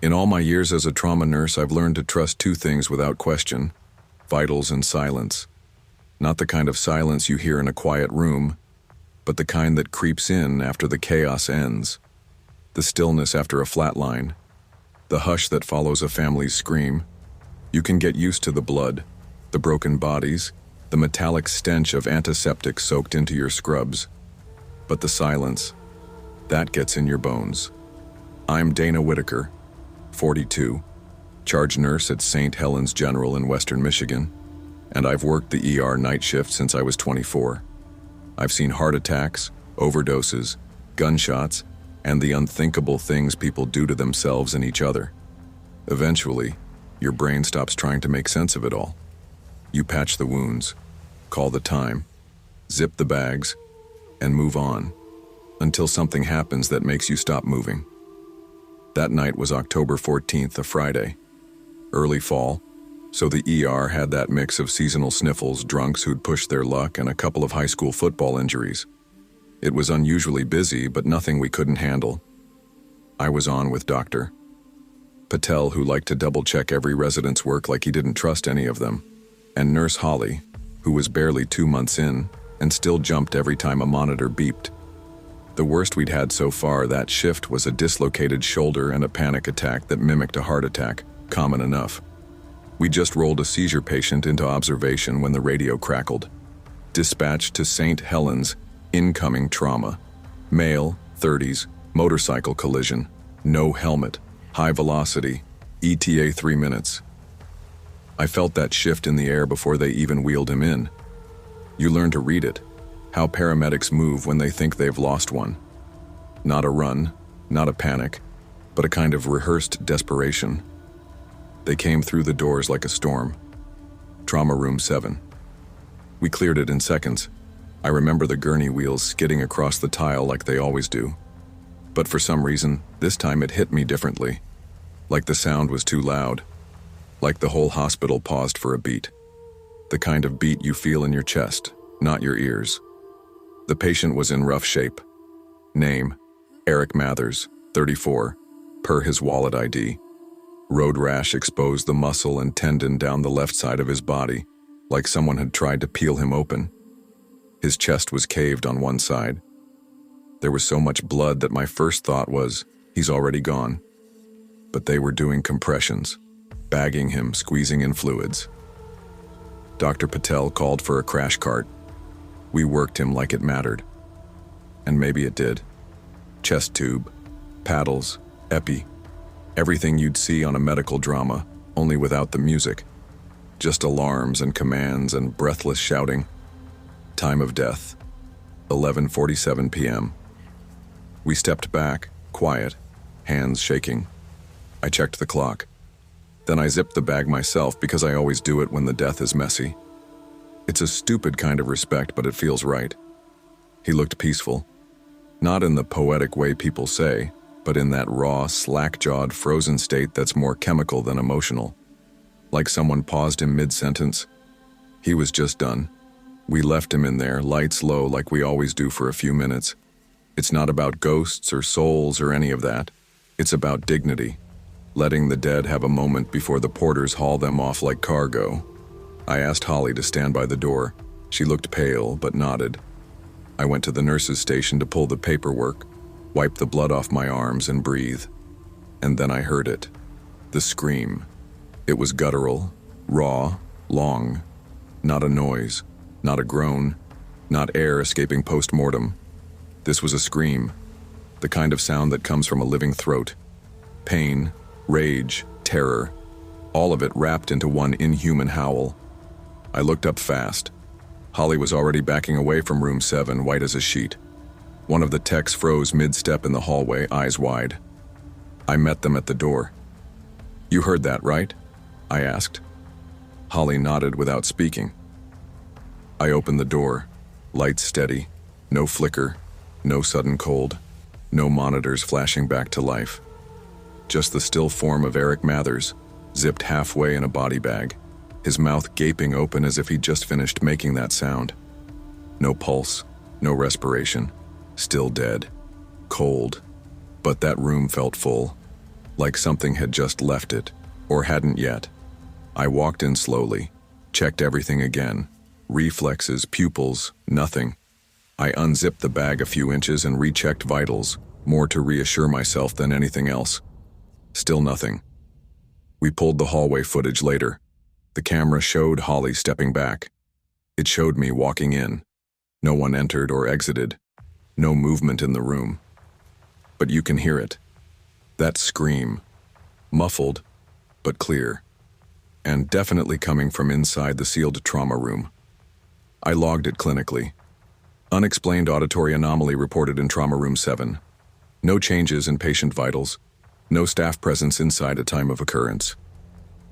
In all my years as a trauma nurse, I've learned to trust two things without question: vitals and silence. Not the kind of silence you hear in a quiet room, but the kind that creeps in after the chaos ends. The stillness after a flatline. The hush that follows a family's scream. You can get used to the blood, the broken bodies, the metallic stench of antiseptic soaked into your scrubs. But the silence, that gets in your bones. I'm Dana Whitaker, 42, charge nurse at St. Helens General in Western Michigan, and I've worked the ER night shift since I was 24. I've seen heart attacks, overdoses, gunshots, and the unthinkable things people do to themselves and each other. Eventually, your brain stops trying to make sense of it all. You patch the wounds, call the time, zip the bags, and move on, until something happens that makes you stop moving. That night was October 14th, a Friday. Early fall, so the ER had that mix of seasonal sniffles, drunks who'd pushed their luck, and a couple of high school football injuries. It was unusually busy, but nothing we couldn't handle. I was on with Dr. Patel, who liked to double-check every resident's work like he didn't trust any of them, and Nurse Holly, who was barely 2 months in and still jumped every time a monitor beeped. The worst we'd had so far that shift was a dislocated shoulder and a panic attack that mimicked a heart attack, common enough. We just rolled a seizure patient into observation when the radio crackled. Dispatched to St. Helens, incoming trauma. Male, 30s, motorcycle collision, no helmet, high velocity, ETA 3 minutes. I felt that shift in the air before they even wheeled him in. You learn to read it, how paramedics move when they think they've lost one. Not a run, not a panic, but a kind of rehearsed desperation. They came through the doors like a storm. Trauma room 7. We cleared it in seconds. I remember the gurney wheels skidding across the tile like they always do. But for some reason, this time it hit me differently. Like the sound was too loud. Like the whole hospital paused for a beat. The kind of beat you feel in your chest, not your ears. The patient was in rough shape. Name: Eric Mathers, 34, per his wallet ID. Road rash exposed the muscle and tendon down the left side of his body, like someone had tried to peel him open. His chest was caved on one side. There was so much blood that my first thought was, he's already gone. But they were doing compressions, bagging him, squeezing in fluids. Dr. Patel called for a crash cart. We worked him like it mattered. And maybe it did. Chest tube, paddles, epi, everything you'd see on a medical drama, only without the music. Just alarms and commands and breathless shouting. Time of death, 11:47 p.m. We stepped back, quiet, hands shaking. I checked the clock. Then I zipped the bag myself because I always do it when the death is messy. It's a stupid kind of respect, but it feels right. He looked peaceful. Not in the poetic way people say, but in that raw, slack-jawed, frozen state that's more chemical than emotional. Like someone paused him mid-sentence. He was just done. We left him in there, lights low like we always do for a few minutes. It's not about ghosts or souls or any of that. It's about dignity. Letting the dead have a moment before the porters haul them off like cargo. I asked Holly to stand by the door. She looked pale, but nodded. I went to the nurse's station to pull the paperwork, wipe the blood off my arms, and breathe. And then I heard it. The scream. It was guttural, raw, long. Not a noise, not a groan, not air escaping post-mortem. This was a scream, the kind of sound that comes from a living throat. Pain, rage, terror, all of it wrapped into one inhuman howl. I looked up fast. Holly was already backing away from room 7, white as a sheet. One of the techs froze mid-step in the hallway, eyes wide. I met them at the door. "You heard that, right?" I asked. Holly nodded without speaking. I opened the door, lights steady, no flicker, no sudden cold, no monitors flashing back to life. Just the still form of Eric Mathers, zipped halfway in a body bag, his mouth gaping open as if he'd just finished making that sound. No pulse, no respiration, still dead, cold, but that room felt full. like something had just left it, or hadn't yet. I walked in slowly, checked everything again. Reflexes, pupils, nothing. I unzipped the bag a few inches and rechecked vitals, more to reassure myself than anything else. Still nothing. We pulled the hallway footage later. The camera showed Holly stepping back. It showed me walking in. No one entered or exited. No movement in the room. But you can hear it. That scream. Muffled, but clear. And definitely coming from inside the sealed trauma room. I logged it clinically. Unexplained auditory anomaly reported in Trauma Room 7. No changes in patient vitals. No staff presence inside at time of occurrence.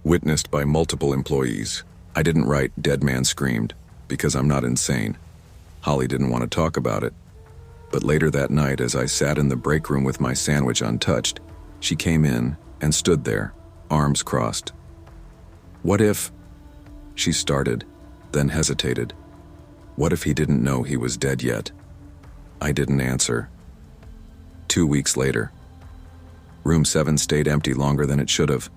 Witnessed by multiple employees. I didn't write "dead man screamed" because I'm not insane. Holly didn't want to talk about it. But later that night, as I sat in the break room with my sandwich untouched, she came in and stood there, arms crossed. "What if?" she started, then hesitated. What if he didn't know he was dead yet? I didn't answer. 2 weeks later. Room 7 stayed empty longer than it should have.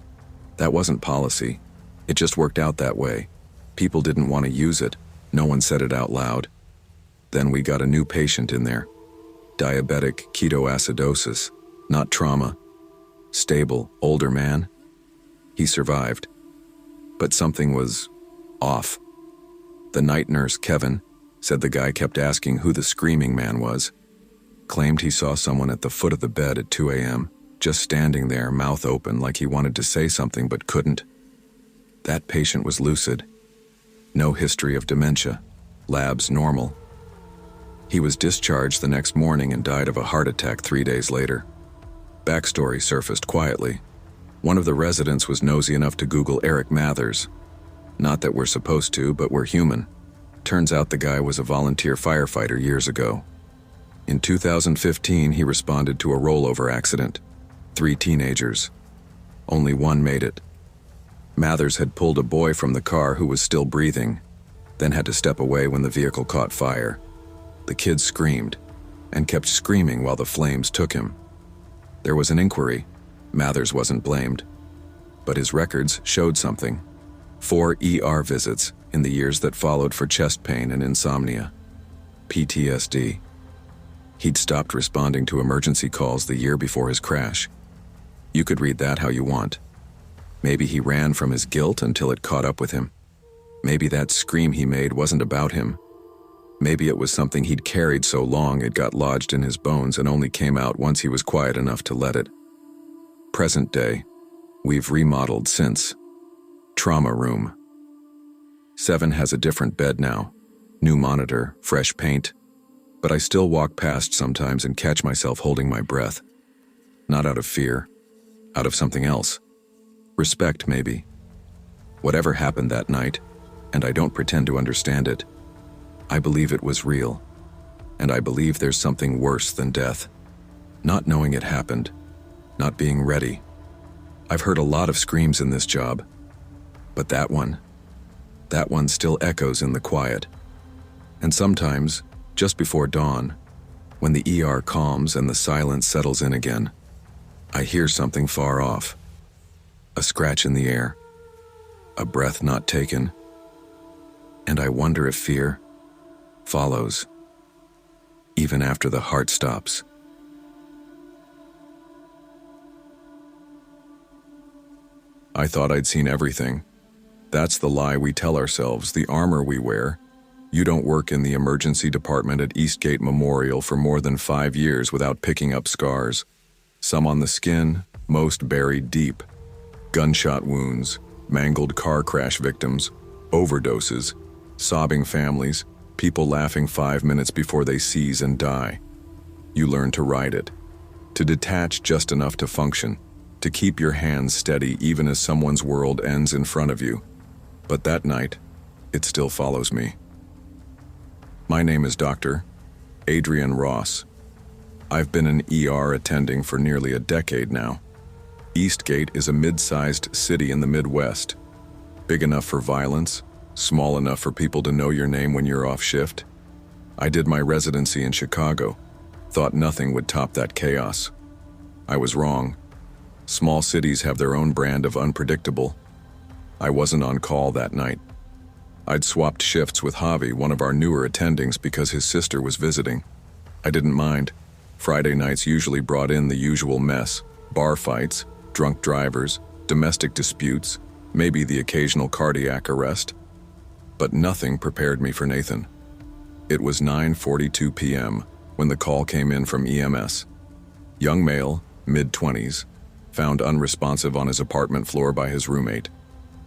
That wasn't policy. It just worked out that way. People didn't want to use it. No one said it out loud. Then we got a new patient in there. Diabetic ketoacidosis, not trauma. Stable, older man. He survived. But something was off. The night nurse, Kevin, said the guy kept asking who the screaming man was. Claimed he saw someone at the foot of the bed at 2 a.m., just standing there, mouth open, like he wanted to say something but couldn't. That patient was lucid. No history of dementia. Labs normal. He was discharged the next morning and died of a heart attack 3 days later. Backstory surfaced quietly. One of the residents was nosy enough to Google Eric Mathers. Not that we're supposed to, but we're human. Turns out the guy was a volunteer firefighter years ago. In 2015, he responded to a rollover accident. 3 teenagers. Only one made it. Mathers had pulled a boy from the car who was still breathing, then had to step away when the vehicle caught fire. The kid screamed, and kept screaming while the flames took him. There was an inquiry. Mathers wasn't blamed. But his records showed something. 4 ER visits in the years that followed for chest pain and insomnia. PTSD. He'd stopped responding to emergency calls the year before his crash. You could read that how you want. Maybe he ran from his guilt until it caught up with him. Maybe that scream he made wasn't about him. Maybe it was something he'd carried so long it got lodged in his bones and only came out once he was quiet enough to let it. Present day. We've remodeled since. Trauma room. 7 has a different bed now. New monitor, fresh paint. But I still walk past sometimes and catch myself holding my breath. Not out of fear. Out of something else. Respect, maybe. Whatever happened that night, and I don't pretend to understand it, I believe it was real. And I believe there's something worse than death. Not knowing it happened. Not being ready. I've heard a lot of screams in this job. But that one still echoes in the quiet. And sometimes, just before dawn, when the ER calms and the silence settles in again, I hear something far off. A scratch in the air. A breath not taken. And I wonder if fear follows, even after the heart stops. I thought I'd seen everything. That's the lie we tell ourselves, the armor we wear. You don't work in the emergency department at Eastgate Memorial for more than 5 years without picking up scars. Some on the skin, most buried deep. Gunshot wounds, mangled car crash victims, overdoses, sobbing families, people laughing 5 minutes before they seize and die. You learn to ride it, to detach just enough to function, to keep your hands steady even as someone's world ends in front of you. But that night, it still follows me. My name is Dr. Adrian Ross. I've been an ER attending for nearly a decade now. Eastgate is a mid-sized city in the Midwest. Big enough for violence, small enough for people to know your name when you're off shift. I did my residency in Chicago, thought nothing would top that chaos. I was wrong. Small cities have their own brand of unpredictable. I wasn't on call that night. I'd swapped shifts with Javi, one of our newer attendings, because his sister was visiting. I didn't mind. Friday nights usually brought in the usual mess: bar fights, drunk drivers, domestic disputes, maybe the occasional cardiac arrest. But nothing prepared me for Nathan. It was 9:42 p.m. when the call came in from EMS. Young male, mid-20s, found unresponsive on his apartment floor by his roommate.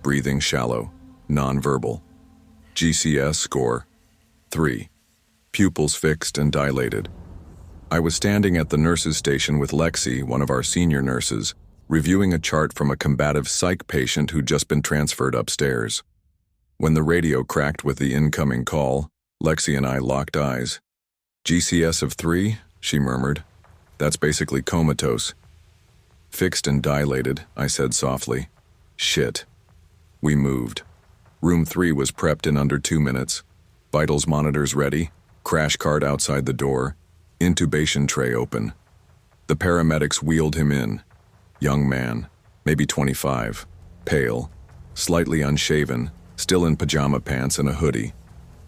Breathing shallow, non-verbal. GCS score 3. Pupils fixed and dilated. I was standing at the nurse's station with Lexi, one of our senior nurses, reviewing a chart from a combative psych patient who'd just been transferred upstairs. When the radio cracked with the incoming call, Lexi and I locked eyes. GCS of 3, she murmured. That's basically comatose. Fixed and dilated, I said softly. Shit. We moved. Room 3 was prepped in under 2 minutes. Vitals monitors ready, crash cart outside the door, intubation tray open. The paramedics wheeled him in. Young man, maybe 25, pale, slightly unshaven, still in pajama pants and a hoodie.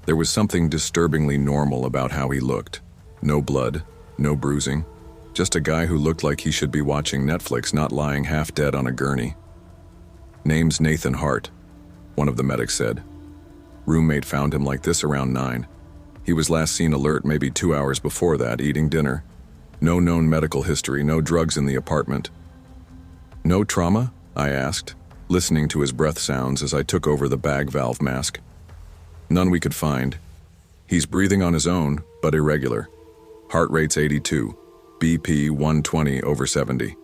There was something disturbingly normal about how he looked. No blood, no bruising. Just a guy who looked like he should be watching Netflix, not lying half dead on a gurney. Name's Nathan Hart, one of the medics said. Roommate found him like this around 9. He was last seen alert maybe 2 hours before that, eating dinner. No known medical history, no drugs in the apartment. No trauma? I asked, listening to his breath sounds as I took over the bag valve mask. None we could find. He's breathing on his own, but irregular. Heart rate's 82, BP 120/70.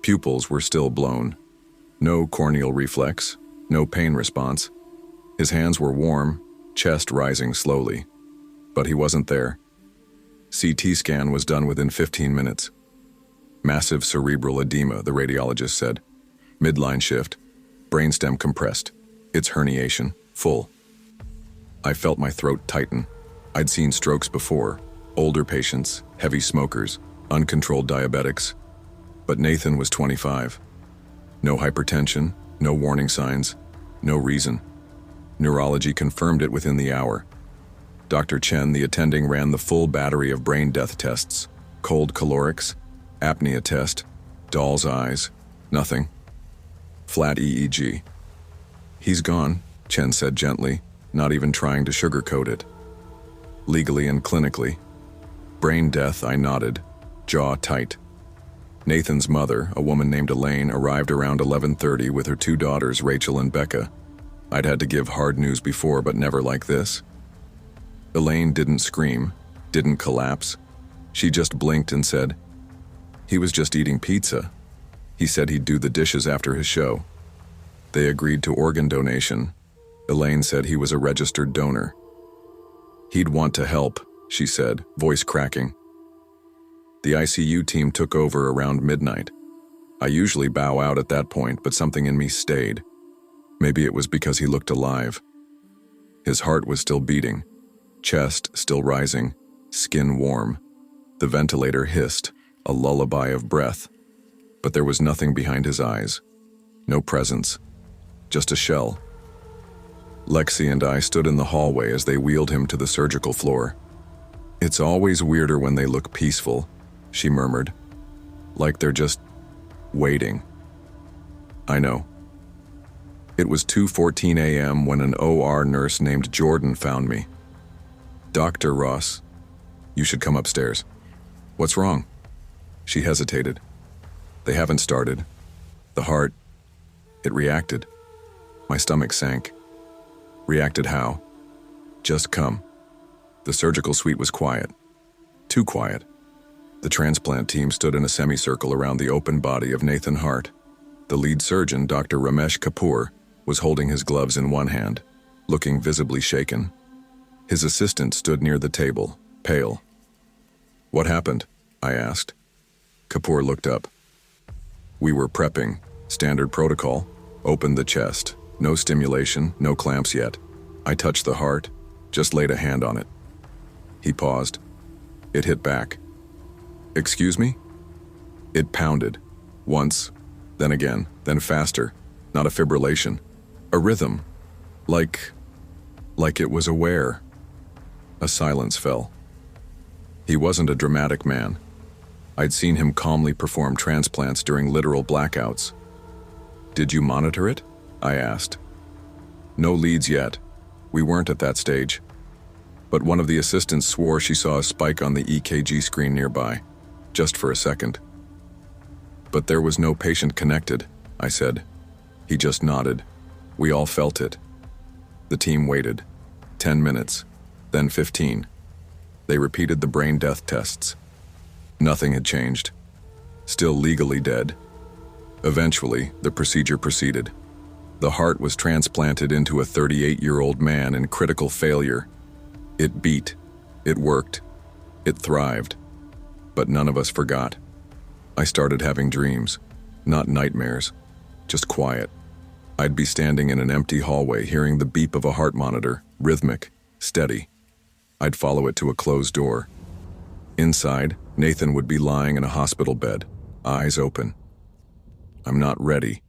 Pupils were still blown. No corneal reflex, no pain response. His hands were warm, chest rising slowly. But he wasn't there. CT scan was done within 15 minutes. Massive cerebral edema, the radiologist said. Midline shift, brainstem compressed. It's herniation, full. I felt my throat tighten. I'd seen strokes before, older patients, heavy smokers, uncontrolled diabetics. But Nathan was 25. No hypertension, no warning signs, no reason. Neurology confirmed it within the hour. Dr. Chen, the attending, ran the full battery of brain death tests. Cold calorics, apnea test, doll's eyes, nothing. Flat EEG. He's gone, Chen said gently, not even trying to sugarcoat it. Legally and clinically. Brain death, I nodded, jaw tight. Nathan's mother, a woman named Elaine, arrived around 11:30 with her 2 daughters, Rachel and Becca. I'd had to give hard news before, but never like this. Elaine didn't scream, didn't collapse. She just blinked and said, "He was just eating pizza. He said he'd do the dishes after his show." They agreed to organ donation. Elaine said he was a registered donor. "He'd want to help," she said, voice cracking. The ICU team took over around midnight. I usually bow out at that point, but something in me stayed. Maybe it was because he looked alive. His heart was still beating, chest still rising, skin warm. The ventilator hissed, a lullaby of breath. But there was nothing behind his eyes. No presence. Just a shell. Lexi and I stood in the hallway as they wheeled him to the surgical floor. "It's always weirder when they look peaceful," she murmured. "Like they're just waiting." I know. It was 2:14 a.m. when an OR nurse named Jordan found me. "Dr. Ross, you should come upstairs." "What's wrong?" She hesitated. "They haven't started. The heart, it reacted." My stomach sank. "Reacted how?" "Just come." The surgical suite was quiet. Too quiet. The transplant team stood in a semicircle around the open body of Nathan Hart. The lead surgeon, Dr. Ramesh Kapoor, was holding his gloves in one hand, looking visibly shaken. His assistant stood near the table, pale. "What happened?" I asked. Kapoor looked up. "We were prepping. Standard protocol. Opened the chest. No stimulation, no clamps yet. I touched the heart, just laid a hand on it." He paused. It hit back. "Excuse me?" It pounded. Once, then again, then faster. Not a fibrillation. A rhythm. Like it was aware. A silence fell. He wasn't a dramatic man. I'd seen him calmly perform transplants during literal blackouts. "Did you monitor it?" I asked. "No leads yet. We weren't at that stage." But one of the assistants swore she saw a spike on the EKG screen nearby, just for a second. "But there was no patient connected," I said. He just nodded. We all felt it. The team waited. 10 minutes, then 15. They repeated the brain death tests. Nothing had changed. Still legally dead. Eventually, the procedure proceeded. The heart was transplanted into a 38-year-old man in critical failure. It beat. It worked. It thrived. But none of us forgot. I started having dreams. Not nightmares. Just quiet. I'd be standing in an empty hallway hearing the beep of a heart monitor, rhythmic, steady. I'd follow it to a closed door. Inside, Nathan would be lying in a hospital bed, eyes open. "I'm not ready,"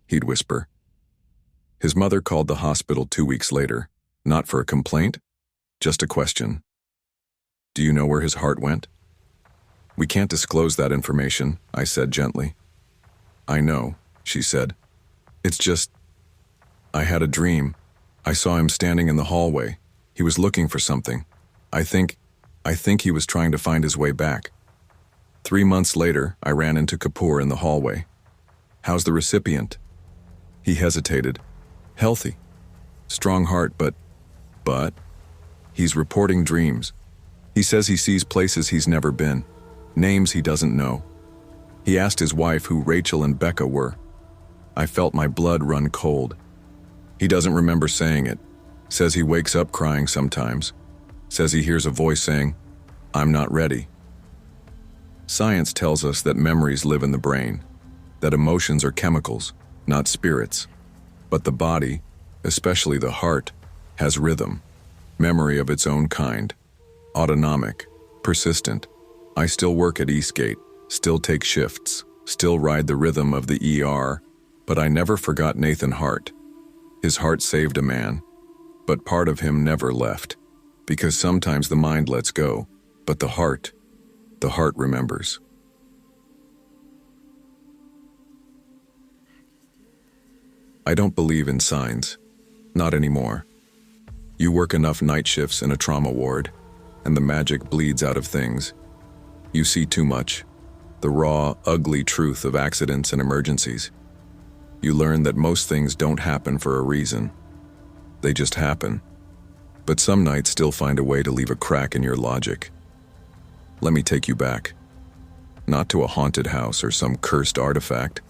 he'd whisper. His mother called the hospital 2 weeks later, not for a complaint, just a question. "Do you know where his heart went?" "We can't disclose that information," I said gently. "I know," she said. "It's just, I had a dream. I saw him standing in the hallway. He was looking for something. I think he was trying to find his way back." 3 months later, I ran into Kapoor in the hallway. "How's the recipient?" He hesitated. "Healthy. Strong heart, but he's reporting dreams. He says he sees places he's never been, names he doesn't know. He asked his wife who Rachel and Becca were. I felt my blood run cold. He doesn't remember saying it. Says he wakes up crying sometimes. Says he hears a voice saying, 'I'm not ready.'" Science tells us that memories live in the brain, that emotions are chemicals, not spirits. But the body, especially the heart, has rhythm, memory of its own kind, autonomic, persistent. I still work at Eastgate, still take shifts, still ride the rhythm of the ER, but I never forgot Nathan Hart. His heart saved a man, but part of him never left, because sometimes the mind lets go, but the heart remembers. I don't believe in signs, not anymore. You work enough night shifts in a trauma ward, and the magic bleeds out of things. You see too much, the raw, ugly truth of accidents and emergencies. You learn that most things don't happen for a reason. They just happen. But some nights still find a way to leave a crack in your logic. Let me take you back. Not to a haunted house or some cursed artifact,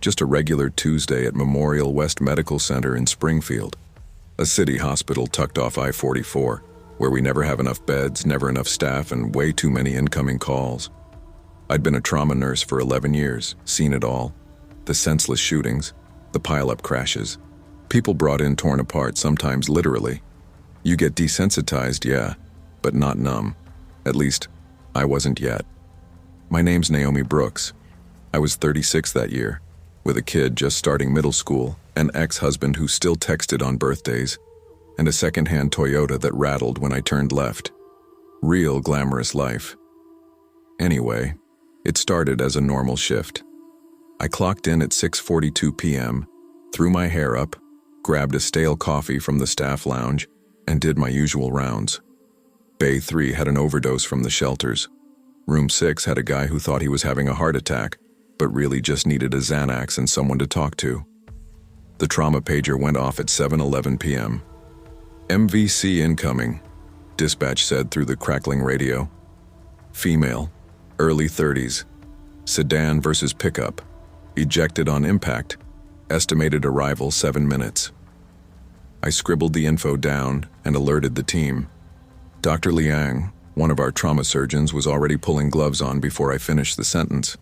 just a regular Tuesday at Memorial West Medical Center in Springfield, a city hospital tucked off I-44, where we never have enough beds, never enough staff, and way too many incoming calls. I'd been a trauma nurse for 11 years, seen it all. The senseless shootings, the pile-up crashes. People brought in torn apart, sometimes literally. You get desensitized, yeah, but not numb. At least, I wasn't yet. My name's Naomi Brooks. I was 36 that year, with a kid just starting middle school, an ex-husband who still texted on birthdays, and a second-hand Toyota that rattled when I turned left. Real glamorous life. Anyway, it started as a normal shift. I clocked in at 6:42 p.m., threw my hair up, grabbed a stale coffee from the staff lounge, and did my usual rounds. Bay 3 had an overdose from the shelters. Room 6 had a guy who thought he was having a heart attack, but really just needed a Xanax and someone to talk to. The trauma pager went off at 7:11 p.m. "MVC incoming," dispatch said through the crackling radio. "Female, early 30s, sedan versus pickup, ejected on impact, estimated arrival 7 minutes." I scribbled the info down and alerted the team. Dr. Liang, one of our trauma surgeons, was already pulling gloves on before I finished the sentence.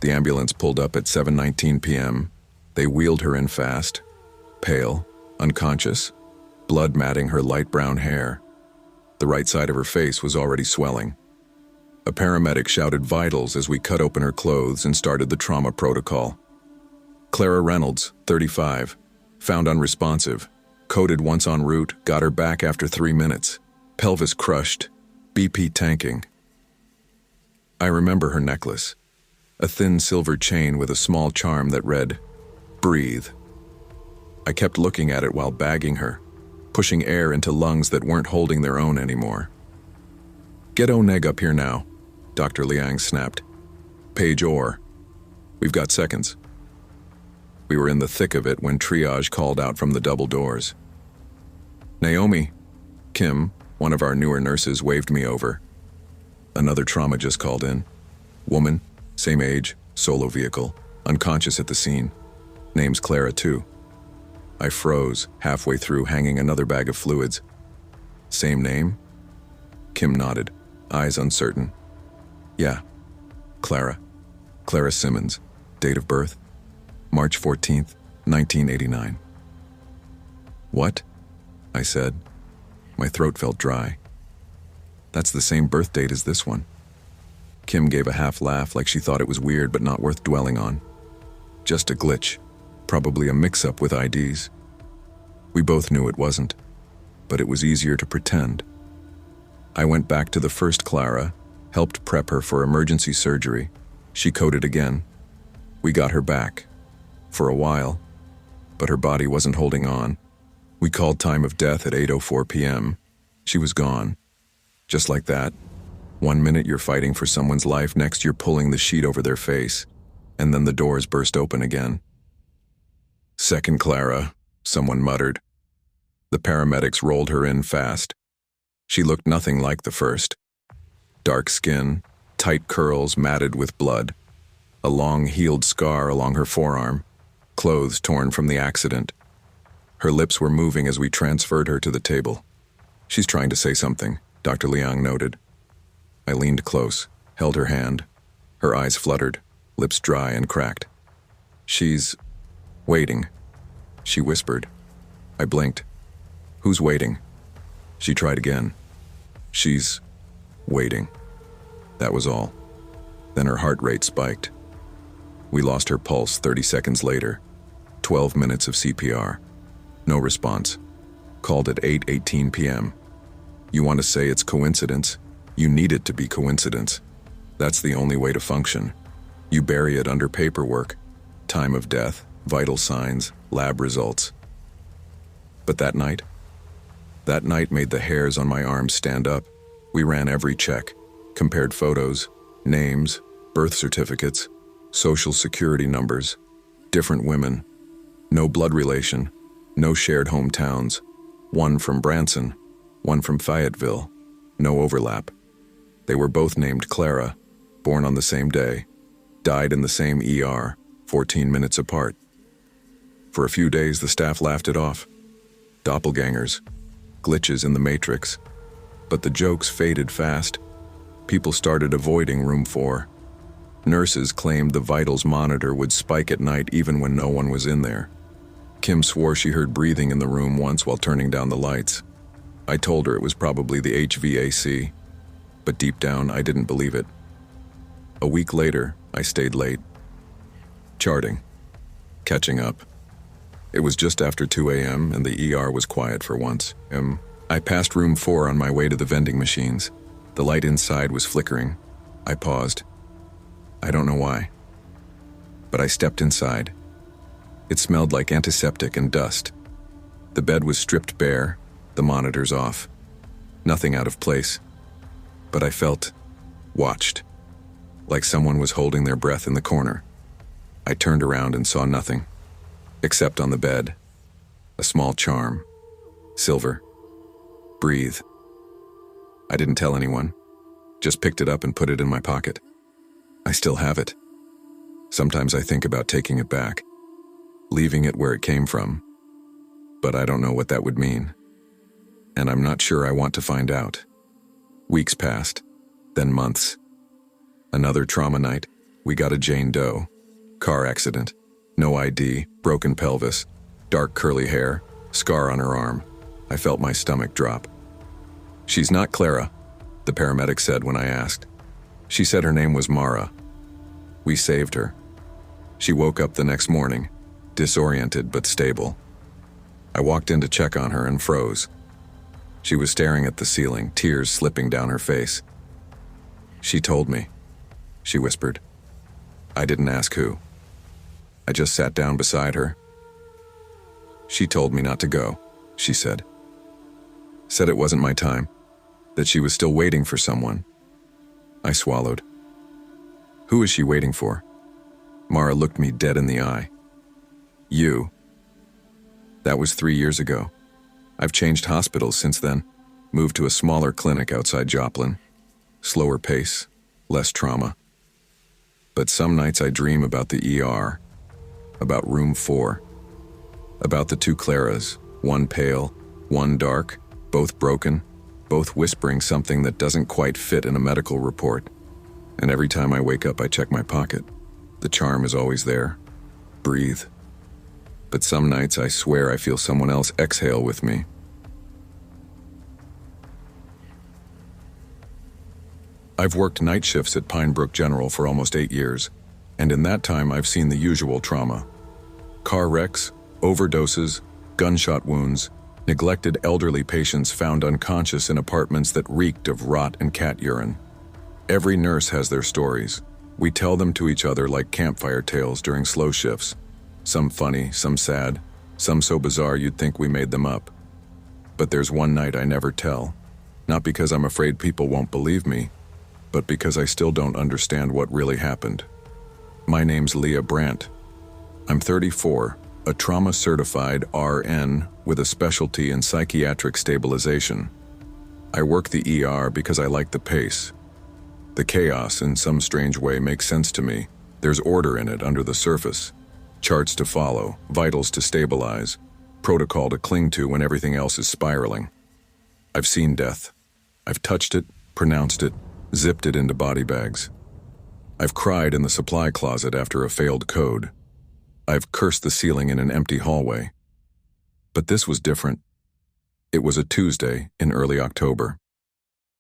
The ambulance pulled up at 7:19 p.m. They wheeled her in fast, pale, unconscious, blood matting her light brown hair. The right side of her face was already swelling. A paramedic shouted vitals as we cut open her clothes and started the trauma protocol. Clara Reynolds, 35, found unresponsive, coded once en route, got her back after 3 minutes, pelvis crushed, BP tanking. I remember her necklace, a thin silver chain with a small charm that read, "Breathe." I kept looking at it while bagging her, pushing air into lungs that weren't holding their own anymore. "Get Oneg up here now," Dr. Liang snapped. "Page Orr. We've got seconds." We were in the thick of it when triage called out from the double doors. "Naomi," Kim, one of our newer nurses, waved me over. Another trauma just called in. Woman, same age, solo vehicle, unconscious at the scene. Name's Clara too. I froze, halfway through hanging another bag of fluids. "Same name?" Kim nodded, eyes uncertain. "Yeah, Clara. Clara Simmons. Date of birth? March 14th, 1989. "What?" I said. My throat felt dry. "That's the same birth date as this one." Kim gave a half laugh like she thought it was weird but not worth dwelling on. "Just a glitch. Probably a mix-up with IDs." We both knew it wasn't, but it was easier to pretend. I went back to the first Clara, helped prep her for emergency surgery. She coded again. We got her back. For a while, but her body wasn't holding on. We called time of death at 8:04 p.m. She was gone. Just like that. 1 minute you're fighting for someone's life, next you're pulling the sheet over their face, and then the doors burst open again. "Second Clara," someone muttered. The paramedics rolled her in fast. She looked nothing like the first. Dark skin, tight curls matted with blood, a long healed scar along her forearm, clothes torn from the accident. Her lips were moving as we transferred her to the table. "She's trying to say something," Dr. Liang noted. I leaned close, held her hand. Her eyes fluttered, lips dry and cracked. "She's waiting," she whispered. I blinked. "Who's waiting?" She tried again. "She's waiting." That was all. Then her heart rate spiked. We lost her pulse 30 seconds later. 12 minutes of CPR. No response. Called at 8:18 p.m. You want to say it's coincidence? You need it to be coincidence. That's the only way to function. You bury it under paperwork, time of death, vital signs, lab results. But that night made the hairs on my arms stand up. We ran every check, compared photos, names, birth certificates, social security numbers, different women, no blood relation, no shared hometowns, one from Branson, one from Fayetteville, no overlap. They were both named Clara, born on the same day, died in the same ER, 14 minutes apart. For a few days, the staff laughed it off. Doppelgangers, glitches in the matrix. But the jokes faded fast. People started avoiding room 4. Nurses claimed the vitals monitor would spike at night even when no one was in there. Kim swore she heard breathing in the room once while turning down the lights. I told her it was probably the HVAC, but deep down I didn't believe it. A week later, I stayed late. Charting. Catching up. It was just after 2 a.m. and the ER was quiet for once. I passed room 4 on my way to the vending machines. The light inside was flickering. I paused. I don't know why. But I stepped inside. It smelled like antiseptic and dust. The bed was stripped bare, the monitors off. Nothing out of place. But I felt watched, like someone was holding their breath in the corner. I turned around and saw nothing, except on the bed, a small charm, silver. Breathe. I didn't tell anyone, just picked it up and put it in my pocket. I still have it. Sometimes I think about taking it back, leaving it where it came from, but I don't know what that would mean. And I'm not sure I want to find out. Weeks passed, then months. Another trauma night, we got a Jane Doe. Car accident, no ID, broken pelvis, dark curly hair, scar on her arm. I felt my stomach drop. "She's not Clara," the paramedic said when I asked. She said her name was Mara. We saved her. She woke up the next morning, disoriented but stable. I walked in to check on her and froze. She was staring at the ceiling, tears slipping down her face. She told me, she whispered. I didn't ask who. I just sat down beside her. She told me not to go, she said. Said it wasn't my time, that she was still waiting for someone. I swallowed. Who is she waiting for? Mara looked me dead in the eye. You. That was 3 years ago. I've changed hospitals since then, moved to a smaller clinic outside Joplin. Slower pace, less trauma. But some nights I dream about the ER, about room 4, about the two Claras, one pale, one dark, both broken, both whispering something that doesn't quite fit in a medical report. And every time I wake up, I check my pocket. The charm is always there. Breathe. But some nights I swear I feel someone else exhale with me. I've worked night shifts at Pine Brook General for almost 8 years, and in that time I've seen the usual trauma. Car wrecks, overdoses, gunshot wounds, neglected elderly patients found unconscious in apartments that reeked of rot and cat urine. Every nurse has their stories. We tell them to each other like campfire tales during slow shifts. Some funny, some sad, some so bizarre you'd think we made them up. But there's one night I never tell. Not because I'm afraid people won't believe me, but because I still don't understand what really happened. My name's Leah Brandt. I'm 34, a trauma-certified RN with a specialty in psychiatric stabilization. I work the ER because I like the pace. The chaos, in some strange way, makes sense to me. There's order in it under the surface. Charts to follow, vitals to stabilize, protocol to cling to when everything else is spiraling. I've seen death. I've touched it, pronounced it, zipped it into body bags. I've cried in the supply closet after a failed code. I've cursed the ceiling in an empty hallway. But this was different. It was a Tuesday in early October.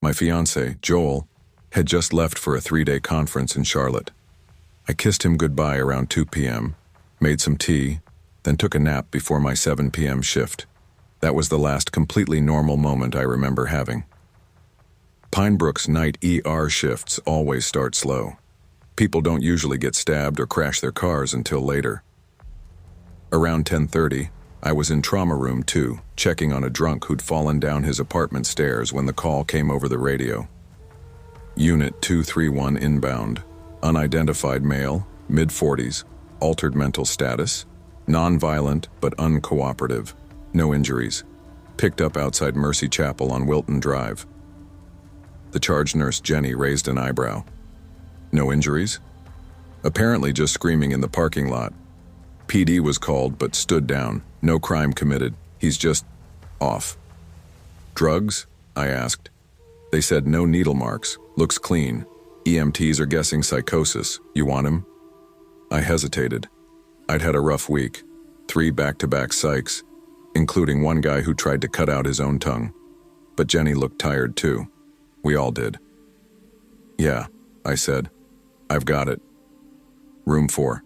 My fiancé, Joel, had just left for a 3-day conference in Charlotte. I kissed him goodbye around 2 p.m., made some tea, then took a nap before my 7 p.m. shift. That was the last completely normal moment I remember having. Pine Brook's night ER shifts always start slow. People don't usually get stabbed or crash their cars until later. Around 10:30, I was in trauma room 2, checking on a drunk who'd fallen down his apartment stairs when the call came over the radio. Unit 231 inbound, unidentified male, mid-40s, altered mental status, non-violent but uncooperative, no injuries, picked up outside Mercy Chapel on Wilton Drive. The charge nurse Jenny raised an eyebrow. No injuries? Apparently just screaming in the parking lot. PD was called but stood down, no crime committed, he's just off. Drugs? I asked. They said no needle marks, looks clean. EMTs are guessing psychosis. You want him? I hesitated. I'd had a rough week. 3 back-to-back psychs, including one guy who tried to cut out his own tongue. But Jenny looked tired too. We all did. Yeah, I said. I've got it. Room 4.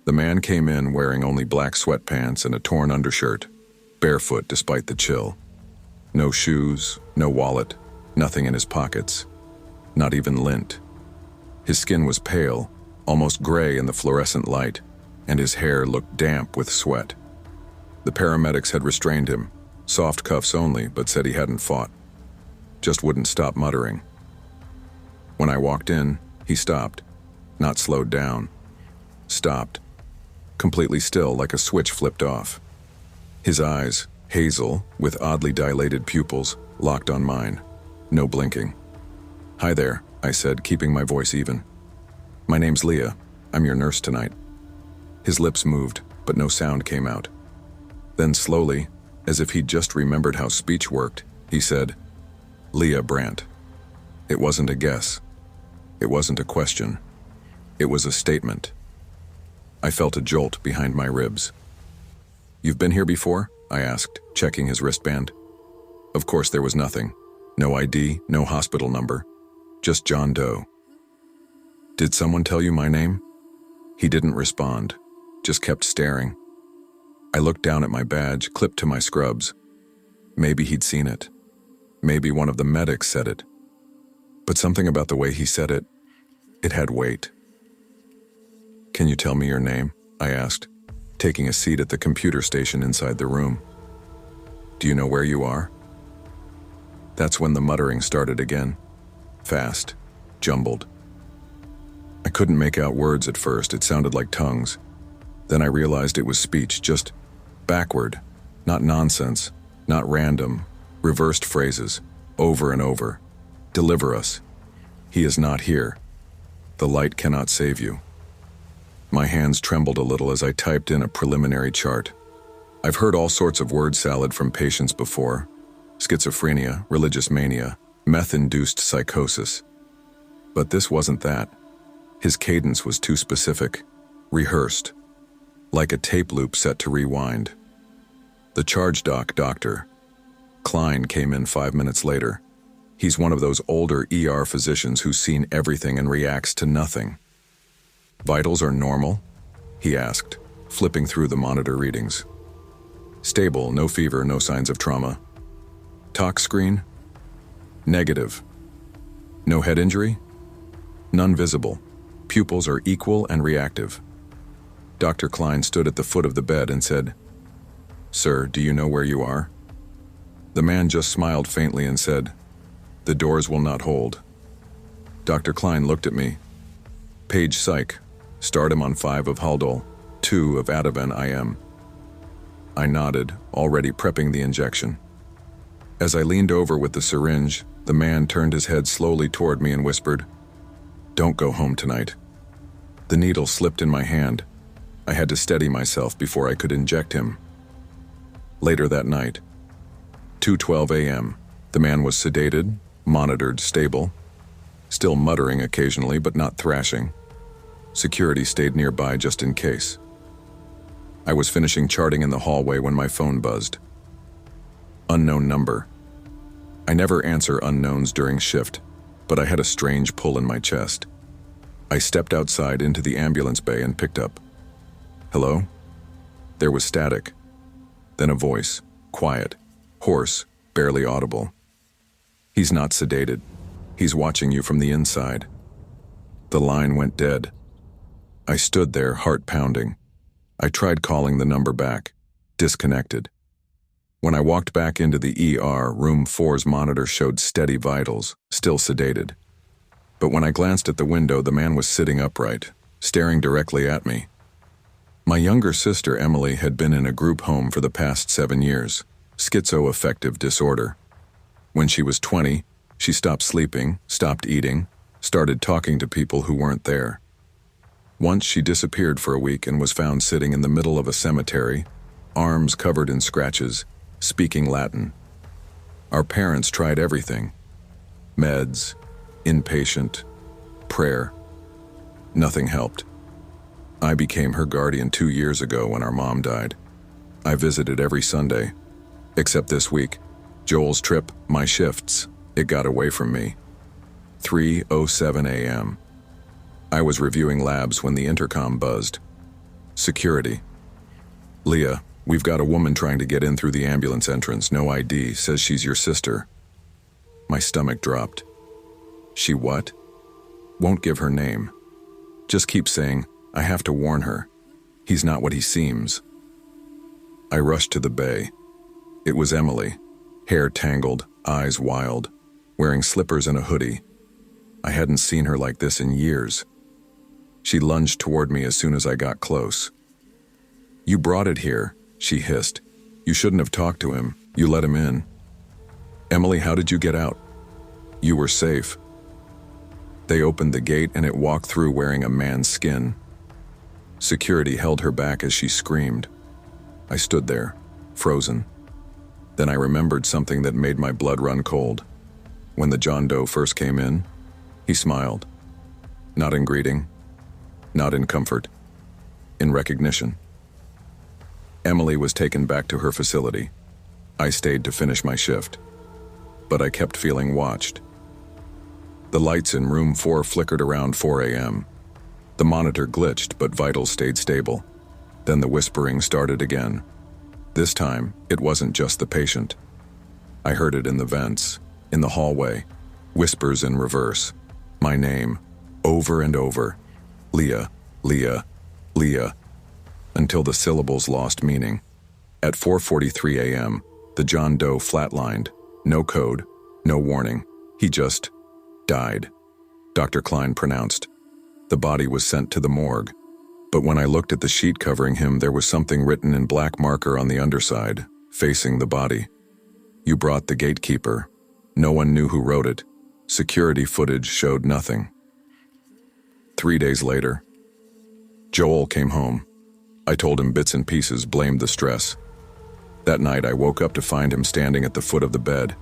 The man came in wearing only black sweatpants and a torn undershirt, barefoot despite the chill. No shoes, no wallet, nothing in his pockets. Not even lint. His skin was pale, almost gray in the fluorescent light, and his hair looked damp with sweat. The paramedics had restrained him, soft cuffs only, but said he hadn't fought. Just wouldn't stop muttering. When I walked in, he stopped, not slowed down. Stopped. Completely still, like a switch flipped off. His eyes, hazel, with oddly dilated pupils, locked on mine. No blinking. Hi there, I said, keeping my voice even. My name's Leah. I'm your nurse tonight. His lips moved, but no sound came out. Then slowly, as if he'd just remembered how speech worked, he said, Leah Brandt. It wasn't a guess. It wasn't a question. It was a statement. I felt a jolt behind my ribs. You've been here before? I asked, checking his wristband. Of course there was nothing. No ID, no hospital number. Just John Doe. Did someone tell you my name? He didn't respond, just kept staring. I looked down at my badge, clipped to my scrubs. Maybe he'd seen it. Maybe one of the medics said it. But something about the way he said it, it had weight. Can you tell me your name? I asked, taking a seat at the computer station inside the room. Do you know where you are? That's when the muttering started again. Fast, jumbled. I couldn't make out words at first, it sounded like tongues. Then I realized it was speech, just backward, not nonsense, not random, reversed phrases, over and over. Deliver us. He is not here. The light cannot save you. My hands trembled a little as I typed in a preliminary chart. I've heard all sorts of word salad from patients before. Schizophrenia, religious mania, meth-induced psychosis. But this wasn't that. His cadence was too specific, rehearsed, like a tape loop set to rewind. The charge doctor, Klein, came in 5 minutes later. He's one of those older ER physicians who's seen everything and reacts to nothing. Vitals are normal? He asked, flipping through the monitor readings. Stable, no fever, no signs of trauma. Tox screen? Negative. No head injury? None visible. Pupils are equal and reactive. Dr. Klein stood at the foot of the bed and said, "Sir, do you know where you are?" The man just smiled faintly and said, "The doors will not hold." Dr. Klein looked at me. "Page Psych. Start him on 5 of Haldol, 2 of Ativan IM." I nodded, already prepping the injection. As I leaned over with the syringe, the man turned his head slowly toward me and whispered, "Don't go home tonight." The needle slipped in my hand. I had to steady myself before I could inject him. Later that night, 2:12 a.m., the man was sedated, monitored, stable, still muttering occasionally but not thrashing. Security stayed nearby just in case. I was finishing charting in the hallway when my phone buzzed. Unknown number. I never answer unknowns during shift, but I had a strange pull in my chest. I stepped outside into the ambulance bay and picked up. "Hello?" There was static. Then a voice, quiet, hoarse, barely audible. "He's not sedated. He's watching you from the inside." The line went dead. I stood there, heart pounding. I tried calling the number back. Disconnected. When I walked back into the ER, room 4's monitor showed steady vitals, still sedated. But when I glanced at the window, the man was sitting upright, staring directly at me. My younger sister, Emily, had been in a group home for the past 7 years, schizoaffective disorder. When she was 20, she stopped sleeping, stopped eating, started talking to people who weren't there. Once she disappeared for a week and was found sitting in the middle of a cemetery, arms covered in scratches, speaking Latin. Our parents tried everything. Meds, inpatient, prayer. Nothing helped. I became her guardian 2 years ago when our mom died. I visited every Sunday. Except this week. Joel's trip, my shifts, it got away from me. 3:07 a.m. I was reviewing labs when the intercom buzzed. Security. "Leah, we've got a woman trying to get in through the ambulance entrance, no ID, says she's your sister." My stomach dropped. "She what?" "Won't give her name. Just keep saying, I have to warn her. He's not what he seems." I rushed to the bay. It was Emily, hair tangled, eyes wild, wearing slippers and a hoodie. I hadn't seen her like this in years. She lunged toward me as soon as I got close. "You brought it here," she hissed. "You shouldn't have talked to him. You let him in." "Emily, how did you get out?" "You were safe." They opened the gate and it walked through wearing a man's skin. Security held her back as she screamed. I stood there, frozen. Then I remembered something that made my blood run cold. When the John Doe first came in, he smiled. Not in greeting, not in comfort, in recognition. Emily was taken back to her facility. I stayed to finish my shift, but I kept feeling watched. The lights in room 4 flickered around 4 a.m. The monitor glitched, but vitals stayed stable. Then the whispering started again. This time, it wasn't just the patient. I heard it in the vents, in the hallway, whispers in reverse. My name, over and over. Leah, Leah, Leah, until the syllables lost meaning. At 4:43 a.m., the John Doe flatlined. No code, no warning. He just died. Dr. Klein pronounced. The body was sent to the morgue. But when I looked at the sheet covering him, there was something written in black marker on the underside, facing the body. You brought the gatekeeper. No one knew who wrote it. Security footage showed nothing. 3 days later, Joel came home. I told him bits and pieces blamed the stress. That night I woke up to find him standing at the foot of the bed,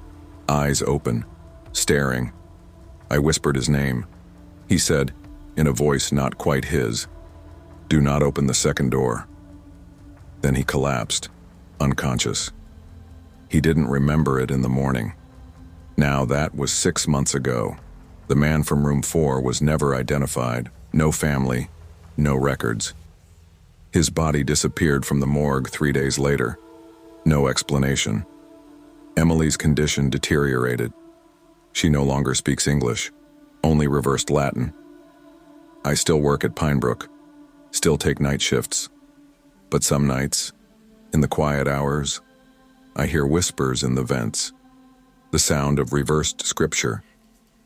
eyes open, staring. I whispered his name. He said, in a voice not quite his, "Do not open the second door." Then he collapsed, unconscious. He didn't remember it in the morning. Now that was 6 months ago. The man from room 4 was never identified, no family, no records. His body disappeared from the morgue 3 days later. No explanation. Emily's condition deteriorated. She no longer speaks English, only reversed Latin. I still work at Pinebrook, still take night shifts. But some nights, in the quiet hours, I hear whispers in the vents, the sound of reversed scripture.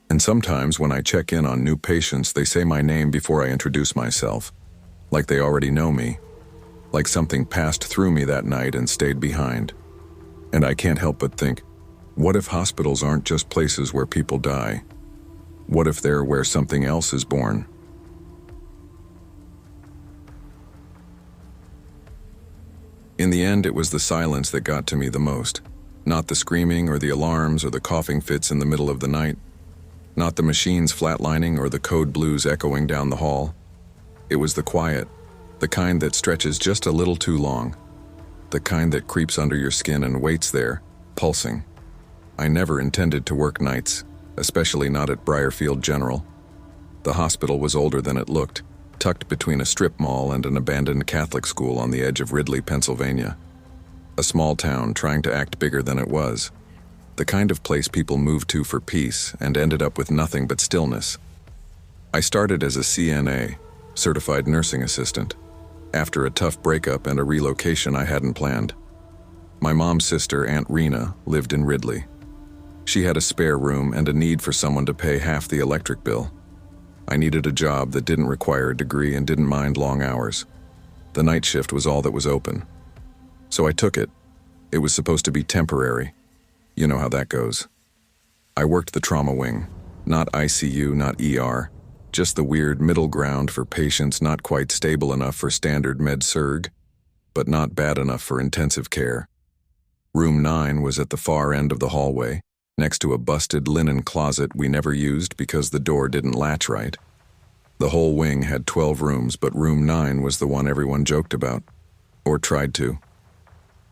And sometimes when I check in on new patients, they say my name before I introduce myself, like they already know me, like something passed through me that night and stayed behind. And I can't help but think, what if hospitals aren't just places where people die? What if they're where something else is born? In the end, it was the silence that got to me the most. Not the screaming or the alarms or the coughing fits in the middle of the night. Not the machines flatlining or the code blues echoing down the hall. It was the quiet, the kind that stretches just a little too long. The kind that creeps under your skin and waits there, pulsing. I never intended to work nights, especially not at Briarfield General. The hospital was older than it looked, tucked between a strip mall and an abandoned Catholic school on the edge of Ridley, Pennsylvania. A small town trying to act bigger than it was. The kind of place people moved to for peace and ended up with nothing but stillness. I started as a CNA, certified nursing assistant, after a tough breakup and a relocation I hadn't planned. My mom's sister, Aunt Rena, lived in Ridley. She had a spare room and a need for someone to pay half the electric bill. I needed a job that didn't require a degree and didn't mind long hours. The night shift was all that was open. So I took it. It was supposed to be temporary. You know how that goes. I worked the trauma wing. Not ICU, not ER. Just the weird middle ground for patients not quite stable enough for standard med-surg, but not bad enough for intensive care. Room 9 was at the far end of the hallway, next to a busted linen closet we never used because the door didn't latch right. The whole wing had 12 rooms, but room 9 was the one everyone joked about, or tried to.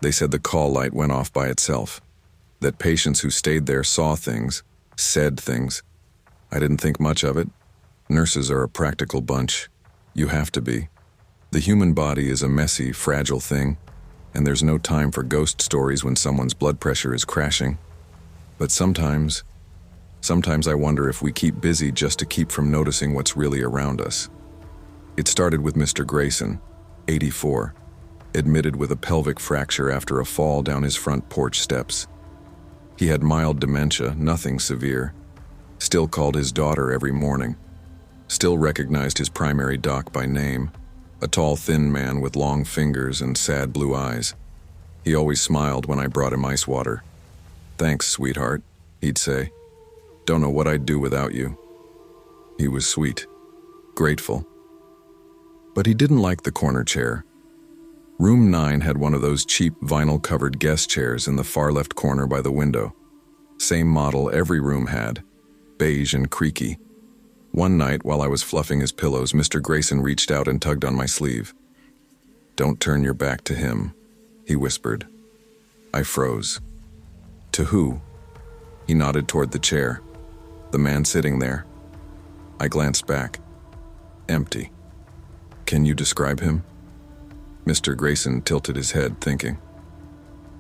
They said the call light went off by itself, that patients who stayed there saw things, said things. I didn't think much of it. Nurses are a practical bunch. You have to be. The human body is a messy, fragile thing, and there's no time for ghost stories when someone's blood pressure is crashing. But sometimes I wonder if we keep busy just to keep from noticing what's really around us. It started with Mr. Grayson, 84, admitted with a pelvic fracture after a fall down his front porch steps. He had mild dementia, nothing severe. Still called his daughter every morning. Still recognized his primary doc by name, a tall, thin man with long fingers and sad blue eyes. He always smiled when I brought him ice water. "Thanks, sweetheart," he'd say. "Don't know what I'd do without you." He was sweet, grateful. But he didn't like the corner chair. Room 9 had one of those cheap vinyl-covered guest chairs in the far left corner by the window. Same model every room had, beige and creaky. One night, while I was fluffing his pillows, Mr. Grayson reached out and tugged on my sleeve. "Don't turn your back to him," he whispered. I froze. To who? He nodded toward the chair. The man sitting there. I glanced back. Empty. Can you describe him? Mr. Grayson tilted his head, thinking.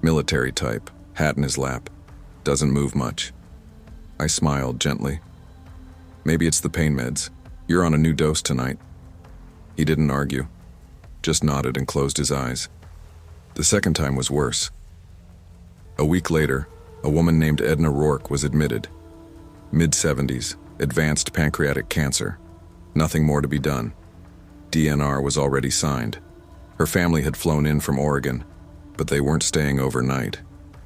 Military type, hat in his lap. Doesn't move much. I smiled gently. Maybe it's the pain meds. You're on a new dose tonight. He didn't argue, just nodded and closed his eyes. The second time was worse. A week later, a woman named Edna Rourke was admitted. Mid-70s, advanced pancreatic cancer. Nothing more to be done. DNR was already signed. Her family had flown in from Oregon, but they weren't staying overnight.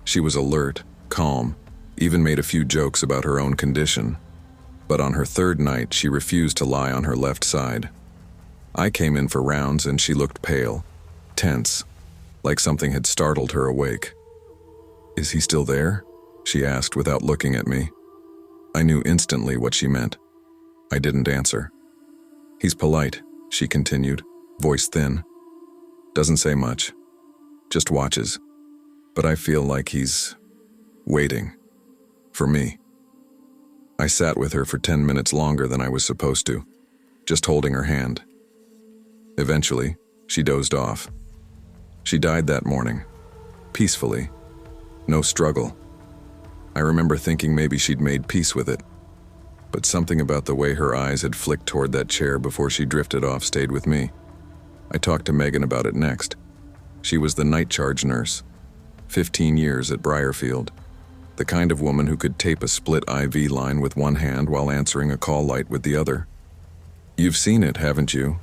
She was alert, calm, even made a few jokes about her own condition. But on her third night, she refused to lie on her left side. I came in for rounds and she looked pale, tense, like something had startled her awake. Is he still there? She asked without looking at me. I knew instantly what she meant. I didn't answer. He's polite, she continued, voice thin. Doesn't say much, just watches. But I feel like he's waiting for me. I sat with her for 10 minutes longer than I was supposed to, just holding her hand. Eventually, she dozed off. She died that morning, peacefully, no struggle. I remember thinking maybe she'd made peace with it, but something about the way her eyes had flicked toward that chair before she drifted off stayed with me. I talked to Megan about it next. She was the night charge nurse, 15 years at Briarfield, the kind of woman who could tape a split IV line with one hand while answering a call light with the other. You've seen it, haven't you?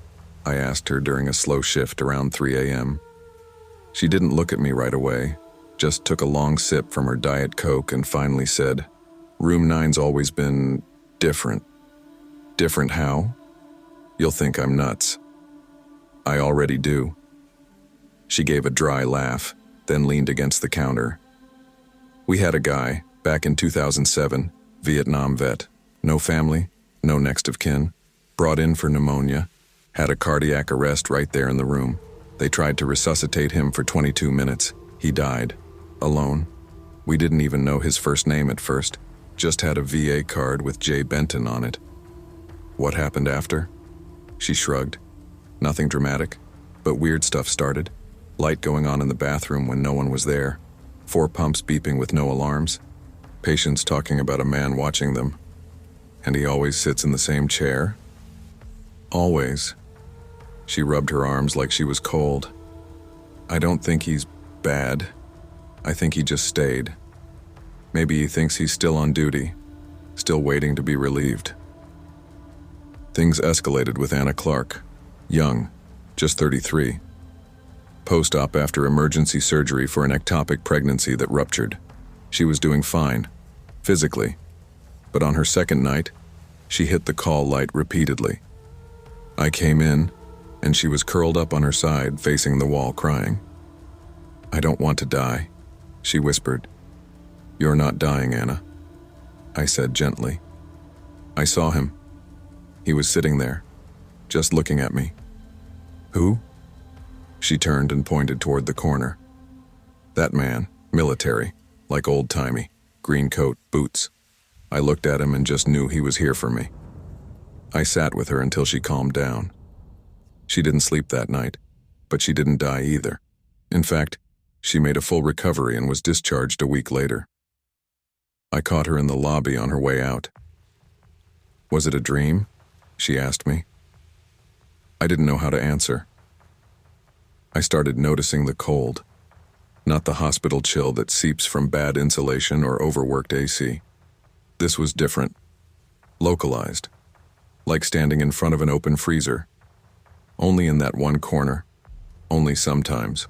I asked her during a slow shift around 3 a.m. She didn't look at me right away, just took a long sip from her Diet Coke and finally said, Room 9's always been different. Different how? You'll think I'm nuts. I already do. She gave a dry laugh, then leaned against the counter. We had a guy, back in 2007, Vietnam vet, no family, no next of kin, brought in for pneumonia, had a cardiac arrest right there in the room. They tried to resuscitate him for 22 minutes. He died, alone. We didn't even know his first name at first, just had a VA card with J. Benton on it. What happened after? She shrugged. Nothing dramatic, but weird stuff started. Light going on in the bathroom when no one was there. 4 pumps beeping with no alarms. Patients talking about a man watching them. And he always sits in the same chair? Always. She rubbed her arms like she was cold. I don't think he's bad. I think he just stayed. Maybe he thinks he's still on duty, still waiting to be relieved. Things escalated with Anna Clark, young, just 33. Post-op after emergency surgery for an ectopic pregnancy that ruptured. She was doing fine, physically, but on her second night, she hit the call light repeatedly. I came in, and she was curled up on her side, facing the wall, crying. I don't want to die, she whispered. You're not dying, Anna, I said gently. I saw him. He was sitting there, just looking at me. Who? She turned and pointed toward the corner. That man, military, like old-timey, green coat, boots. I looked at him and just knew he was here for me. I sat with her until she calmed down. She didn't sleep that night, but she didn't die either. In fact, she made a full recovery and was discharged a week later. I caught her in the lobby on her way out. Was it a dream? She asked me. I didn't know how to answer. I started noticing the cold, not the hospital chill that seeps from bad insulation or overworked AC. This was different, localized, like standing in front of an open freezer. Only in that one corner, only sometimes.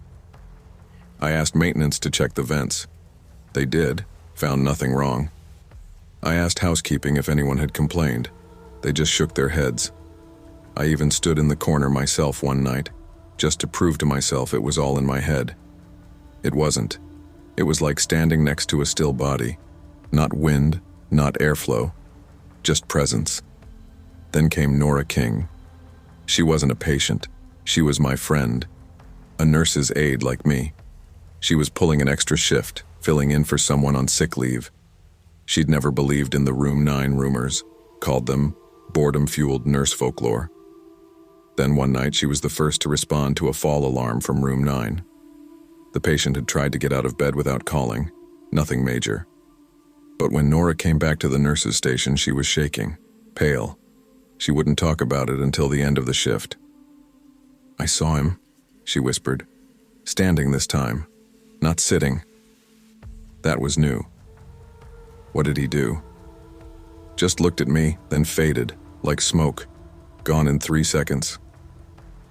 I asked maintenance to check the vents. They did, found nothing wrong. I asked housekeeping if anyone had complained. They just shook their heads. I even stood in the corner myself one night, just to prove to myself it was all in my head. It wasn't. It was like standing next to a still body. Not wind, not airflow, just presence. Then came Nora King. She wasn't a patient. She was my friend, a nurse's aide like me. She was pulling an extra shift, filling in for someone on sick leave. She'd never believed in the Room 9 rumors, called them boredom-fueled nurse folklore. Then one night she was the first to respond to a fall alarm from Room 9. The patient had tried to get out of bed without calling, nothing major. But when Nora came back to the nurse's station, she was shaking, pale. She wouldn't talk about it until the end of the shift. "I saw him," she whispered, "standing this time, not sitting." That was new. What did he do? Just looked at me, then faded, like smoke, gone in 3 seconds.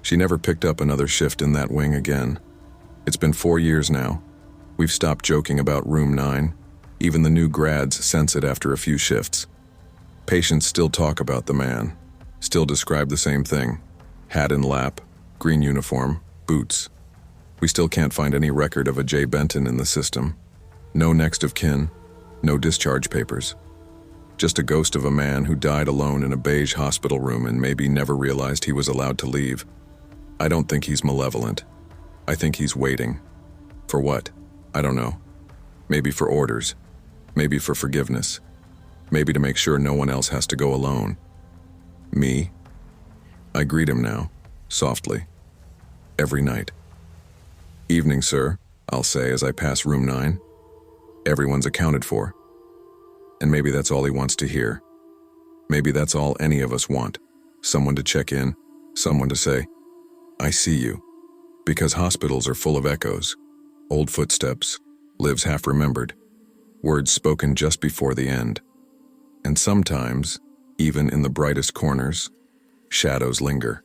She never picked up another shift in that wing again. It's been 4 years now. We've stopped joking about Room 9. Even the new grads sense it after a few shifts. Patients still talk about the man, still describe the same thing. Hat in lap, green uniform, boots. We still can't find any record of a Jay Benton in the system. No next of kin, no discharge papers. Just a ghost of a man who died alone in a beige hospital room and maybe never realized he was allowed to leave. I don't think he's malevolent. I think he's waiting. For what? I don't know. Maybe for orders. Maybe for forgiveness. Maybe to make sure no one else has to go alone. Me? I greet him now, softly. Every night. "Evening, sir," I'll say as I pass Room 9. Everyone's accounted for. And maybe that's all he wants to hear. Maybe that's all any of us want. Someone to check in, someone to say, "I see you." Because hospitals are full of echoes. Old footsteps, lives half remembered, words spoken just before the end. And sometimes, even in the brightest corners, shadows linger.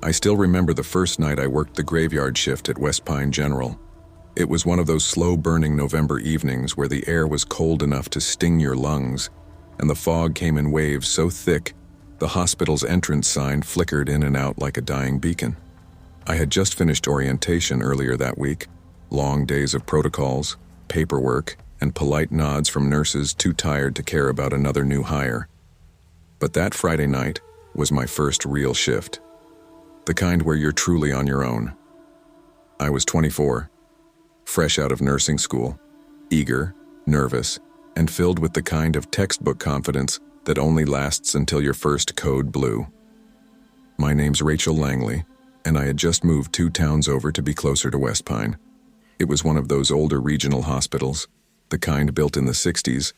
I still remember the first night I worked the graveyard shift at West Pine General. It was one of those slow-burning November evenings where the air was cold enough to sting your lungs, and the fog came in waves so thick, the hospital's entrance sign flickered in and out like a dying beacon. I had just finished orientation earlier that week, long days of protocols, paperwork, and polite nods from nurses too tired to care about another new hire. But that Friday night was my first real shift. The kind where you're truly on your own. I was 24, fresh out of nursing school, eager, nervous, and filled with the kind of textbook confidence that only lasts until your first code blue. My name's Rachel Langley, and I had just moved 2 towns over to be closer to West Pine. It was one of those older regional hospitals, the kind built in the 60s,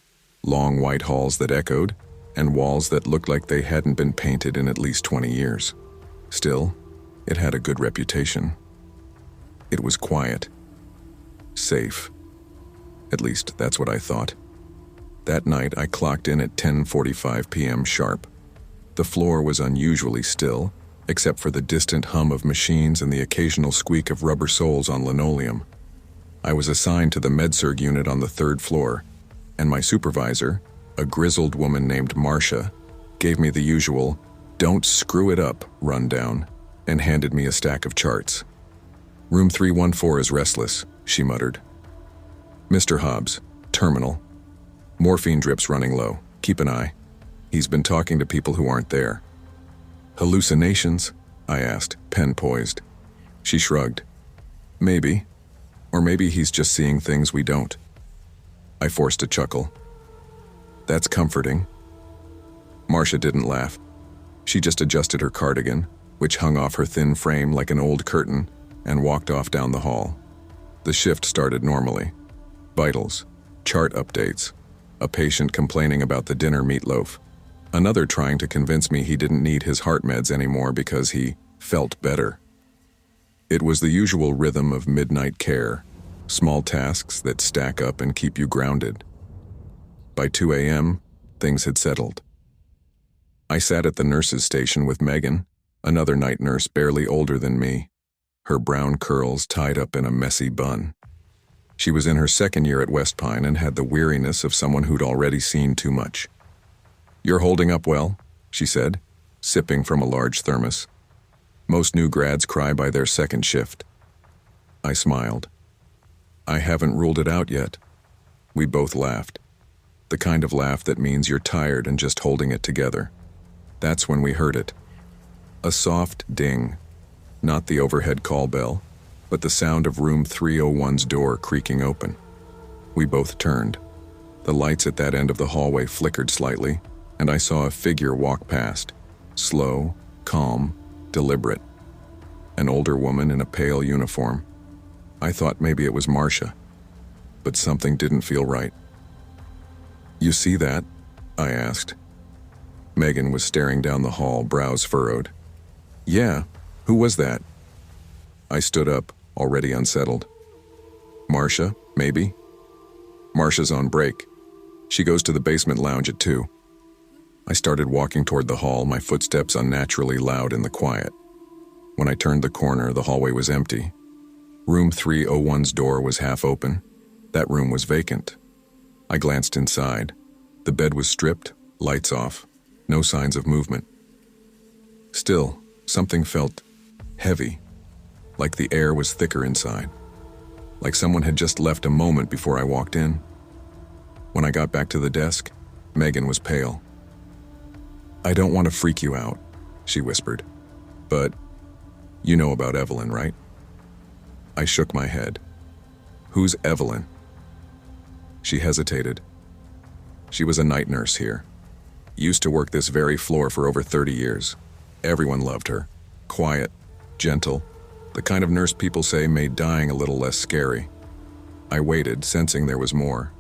long white halls that echoed, and walls that looked like they hadn't been painted in at least 20 years. Still, it had a good reputation. It was quiet. Safe. At least, that's what I thought. That night, I clocked in at 10:45 p.m. sharp. The floor was unusually still, except for the distant hum of machines and the occasional squeak of rubber soles on linoleum. I was assigned to the med-surg unit on the 3rd floor, and my supervisor, a grizzled woman named Marcia, gave me the usual, "Don't screw it up" rundown, and handed me a stack of charts. "Room 314 is restless," she muttered. "Mr. Hobbs, terminal. Morphine drips running low. Keep an eye. He's been talking to people who aren't there." "Hallucinations?" I asked, pen poised. She shrugged. "Maybe. Or maybe he's just seeing things we don't." I forced a chuckle. "That's comforting." Marcia didn't laugh. She just adjusted her cardigan, which hung off her thin frame like an old curtain, and walked off down the hall. The shift started normally. Vitals, chart updates, a patient complaining about the dinner meatloaf, another trying to convince me he didn't need his heart meds anymore because he felt better. It was the usual rhythm of midnight care, small tasks that stack up and keep you grounded. By 2 a.m., things had settled. I sat at the nurse's station with Megan, another night nurse barely older than me, her brown curls tied up in a messy bun. She was in her 2nd year at West Pine and had the weariness of someone who'd already seen too much. "You're holding up well," she said, sipping from a large thermos. "Most new grads cry by their 2nd shift." I smiled. "I haven't ruled it out yet." We both laughed. The kind of laugh that means you're tired and just holding it together. That's when we heard it. A soft ding. Not the overhead call bell, but the sound of room 301's door creaking open. We both turned. The lights at that end of the hallway flickered slightly, and I saw a figure walk past, slow, calm, deliberate. An older woman in a pale uniform. I thought maybe it was Marcia, but something didn't feel right. "You see that?" I asked. Megan was staring down the hall, brows furrowed. "Yeah, who was that?" I stood up, already unsettled. "Marcia, maybe?" "Marcia's on break. She goes to the basement lounge at 2. I started walking toward the hall, my footsteps unnaturally loud in the quiet. When I turned the corner, the hallway was empty. Room 301's door was half open. That room was vacant. I glanced inside. The bed was stripped, lights off, no signs of movement. Still, something felt heavy, like the air was thicker inside, like someone had just left a moment before I walked in. When I got back to the desk, Megan was pale. "I don't want to freak you out," she whispered, "but you know about Evelyn, right?" I shook my head. "Who's Evelyn?" She hesitated. "She was a night nurse here. Used to work this very floor for over 30 years. Everyone loved her. Quiet, gentle, the kind of nurse people say made dying a little less scary." I waited, sensing there was more.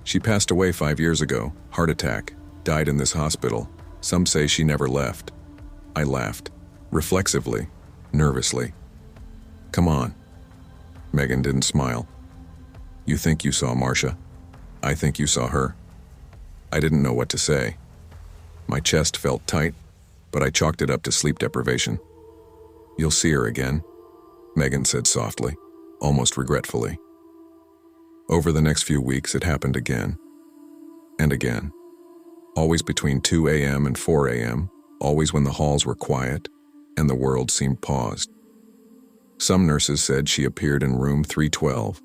"She passed away 5 years ago, heart attack, died in this hospital. Some say she never left." I laughed, reflexively, nervously. "Come on." Megan didn't smile. "You think you saw Marcia? I think you saw her." I didn't know what to say. My chest felt tight, but I chalked it up to sleep deprivation. "You'll see her again," Megan said softly, almost regretfully. Over the next few weeks, it happened again. And again. Always between 2 a.m. and 4 a.m., always when the halls were quiet and the world seemed paused. Some nurses said she appeared in room 312,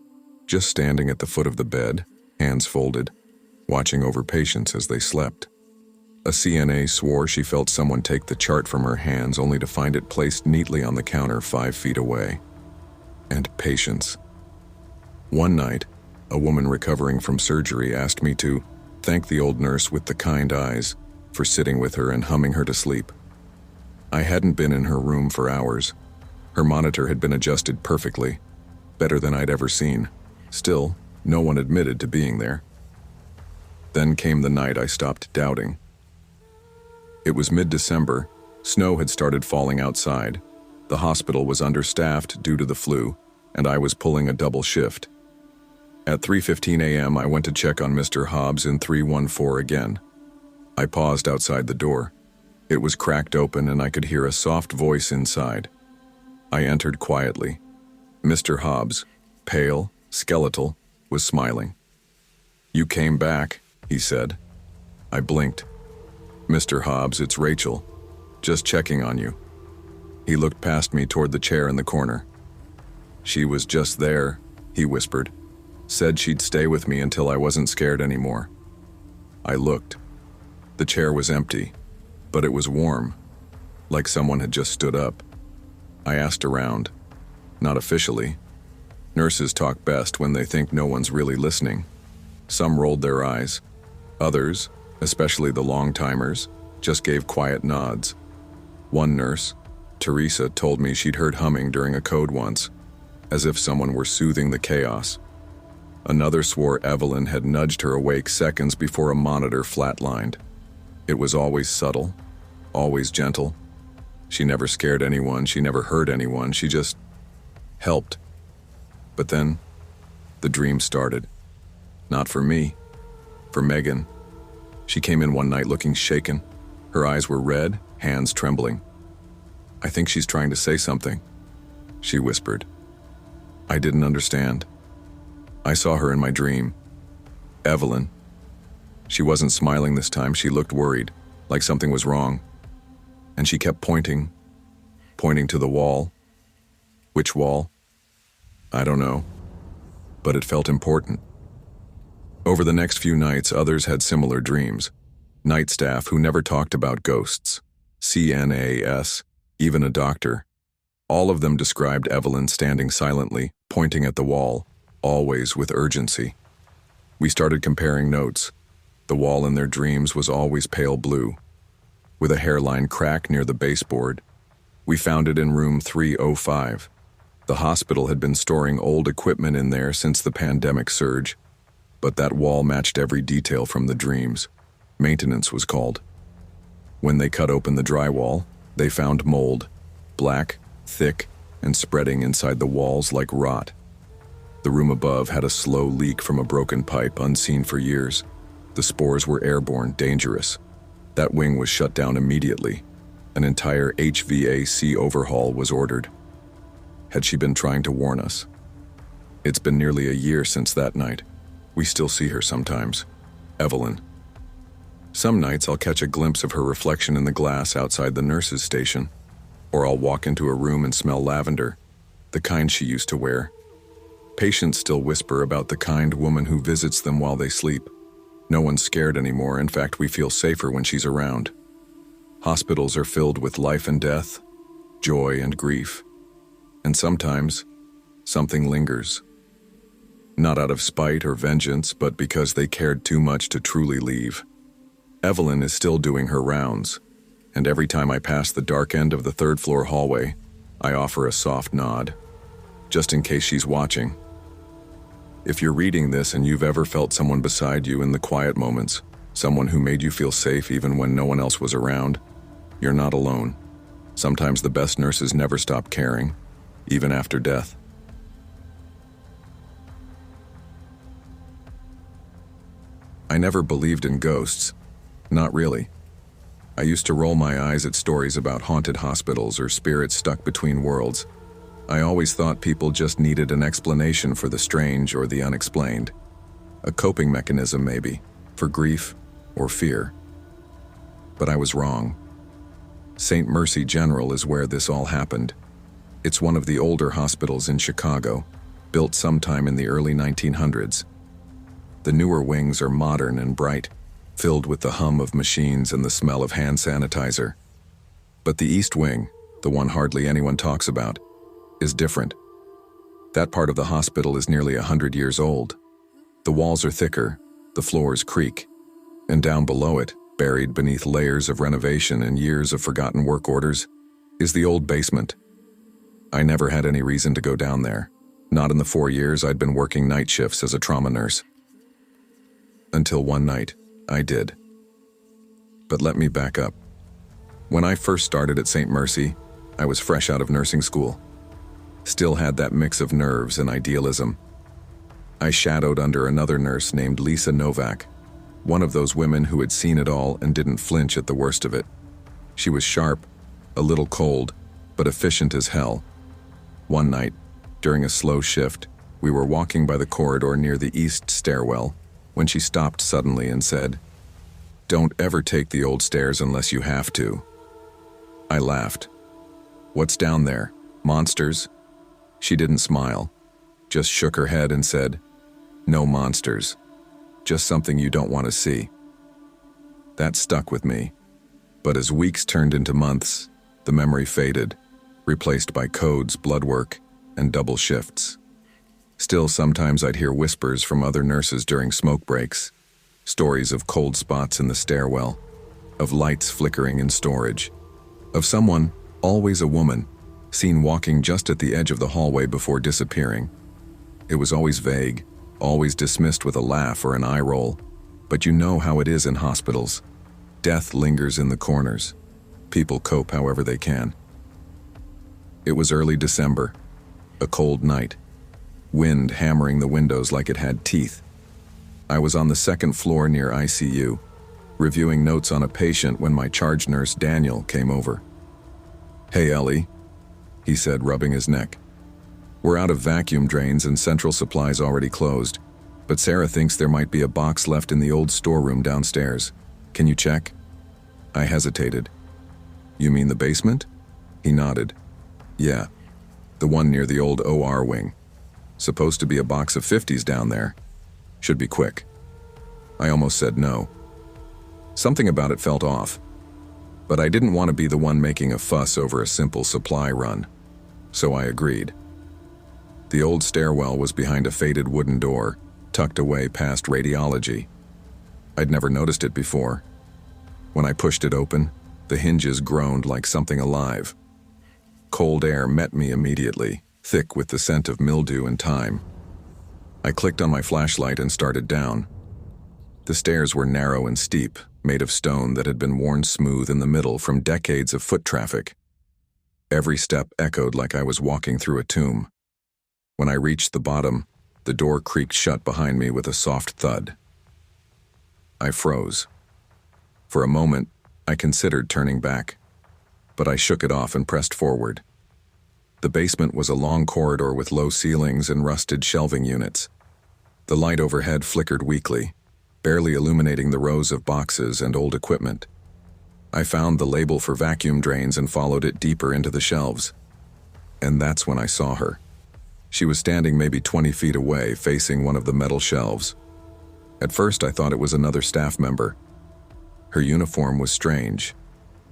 just standing at the foot of the bed, hands folded, watching over patients as they slept. A CNA swore she felt someone take the chart from her hands only to find it placed neatly on the counter 5 feet away. And patience. One night, a woman recovering from surgery asked me to thank the old nurse with the kind eyes for sitting with her and humming her to sleep. I hadn't been in her room for hours. Her monitor had been adjusted perfectly, better than I'd ever seen. Still, no one admitted to being there. Then came the night I stopped doubting. It was mid-December. Snow had started falling outside. The hospital was understaffed due to the flu, and I was pulling a double shift. At 3:15 a.m., I went to check on Mr. Hobbs in 314 again. I paused outside the door. It was cracked open and I could hear a soft voice inside. I entered quietly. Mr. Hobbs, pale, skeletal, was smiling. "You came back," he said. I blinked. "Mr. Hobbs, it's Rachel. Just checking on you." He looked past me toward the chair in the corner. "She was just there," he whispered. "Said she'd stay with me until I wasn't scared anymore." I looked. The chair was empty, but it was warm, like someone had just stood up. I asked around. Not officially. Nurses talk best when they think no one's really listening. Some rolled their eyes. Others, especially the long-timers, just gave quiet nods. One nurse, Teresa, told me she'd heard humming during a code once, as if someone were soothing the chaos. Another swore Evelyn had nudged her awake seconds before a monitor flatlined. It was always subtle, always gentle. She never scared anyone, she never hurt anyone, she just helped. But then, the dream started. Not for me, for Megan. She came in one night looking shaken. Her eyes were red, hands trembling. "I think she's trying to say something," she whispered. I didn't understand. I saw her in my dream. Evelyn. She wasn't smiling this time, she looked worried, like something was wrong. And she kept pointing to the wall. Which wall? I don't know, but it felt important. Over the next few nights, others had similar dreams. Night staff who never talked about ghosts, CNAS, even a doctor. All of them described Evelyn standing silently, pointing at the wall, always with urgency. We started comparing notes. The wall in their dreams was always pale blue, with a hairline crack near the baseboard. We found it in room 305. The hospital had been storing old equipment in there since the pandemic surge, but that wall matched every detail from the dreams. Maintenance was called. When they cut open the drywall, they found mold, black, thick, and spreading inside the walls like rot. The room above had a slow leak from a broken pipe unseen for years. The spores were airborne, dangerous. That wing was shut down immediately. An entire HVAC overhaul was ordered. Had she been trying to warn us? It's been nearly a year since that night. We still see her sometimes. Evelyn. Some nights I'll catch a glimpse of her reflection in the glass outside the nurse's station, or I'll walk into a room and smell lavender, the kind she used to wear. Patients still whisper about the kind woman who visits them while they sleep. No one's scared anymore. In fact, we feel safer when she's around. Hospitals are filled with life and death, joy and grief. And sometimes, something lingers. Not out of spite or vengeance, but because they cared too much to truly leave. Evelyn is still doing her rounds, and every time I pass the dark end of the third-floor hallway, I offer a soft nod, just in case she's watching. If you're reading this and you've ever felt someone beside you in the quiet moments, someone who made you feel safe even when no one else was around, you're not alone. Sometimes the best nurses never stop caring, even after death. I never believed in ghosts. Not really. I used to roll my eyes at stories about haunted hospitals or spirits stuck between worlds. I always thought people just needed an explanation for the strange or the unexplained. A coping mechanism, maybe, for grief or fear. But I was wrong. St. Mercy General is where this all happened. It's one of the older hospitals in Chicago, built sometime in the early 1900s. The newer wings are modern and bright, filled with the hum of machines and the smell of hand sanitizer. But the East Wing, the one hardly anyone talks about, is different. That part of the hospital is nearly 100 years old. The walls are thicker, the floors creak, and down below it, buried beneath layers of renovation and years of forgotten work orders, is the old basement. I never had any reason to go down there, not in the 4 years I'd been working night shifts as a trauma nurse. Until one night, I did. But let me back up. When I first started at St. Mercy, I was fresh out of nursing school. Still had that mix of nerves and idealism. I shadowed under another nurse named Lisa Novak, one of those women who had seen it all and didn't flinch at the worst of it. She was sharp, a little cold, but efficient as hell. One night, during a slow shift, we were walking by the corridor near the east stairwell when she stopped suddenly and said, "Don't ever take the old stairs unless you have to." I laughed. "What's down there? Monsters?" She didn't smile, just shook her head and said, "No monsters, just something you don't want to see." That stuck with me, but as weeks turned into months, the memory faded, replaced by codes, blood work, and double shifts. Still, sometimes I'd hear whispers from other nurses during smoke breaks, stories of cold spots in the stairwell, of lights flickering in storage, of someone, always a woman, seen walking just at the edge of the hallway before disappearing. It was always vague, always dismissed with a laugh or an eye roll, but you know how it is in hospitals. Death lingers in the corners. People cope however they can. It was early December, a cold night, wind hammering the windows like it had teeth. I was on the second floor near ICU, reviewing notes on a patient when my charge nurse Daniel came over. "Hey Ellie," he said, rubbing his neck. "We're out of vacuum drains and central supplies already closed, but Sarah thinks there might be a box left in the old storeroom downstairs. Can you check?" I hesitated. "You mean the basement?" He nodded. "Yeah, the one near the old OR wing. Supposed to be a box of 50s down there. Should be quick." I almost said no. Something about it felt off, but I didn't want to be the one making a fuss over a simple supply run. so I agreed. The old stairwell was behind a faded wooden door, tucked away past radiology. I'd never noticed it before. When I pushed it open, the hinges groaned like something alive. Cold air met me immediately, thick with the scent of mildew and thyme. I clicked on my flashlight and started down. The stairs were narrow and steep, made of stone that had been worn smooth in the middle from decades of foot traffic. Every step echoed like I was walking through a tomb. When I reached the bottom, the door creaked shut behind me with a soft thud. I froze. For a moment, I considered turning back, but I shook it off and pressed forward. The basement was a long corridor with low ceilings and rusted shelving units. The light overhead flickered weakly, barely illuminating the rows of boxes and old equipment. I found the label for vacuum drains and followed it deeper into the shelves. And that's when I saw her. She was standing maybe 20 feet away, facing one of the metal shelves. At first, I thought it was another staff member. Her uniform was strange.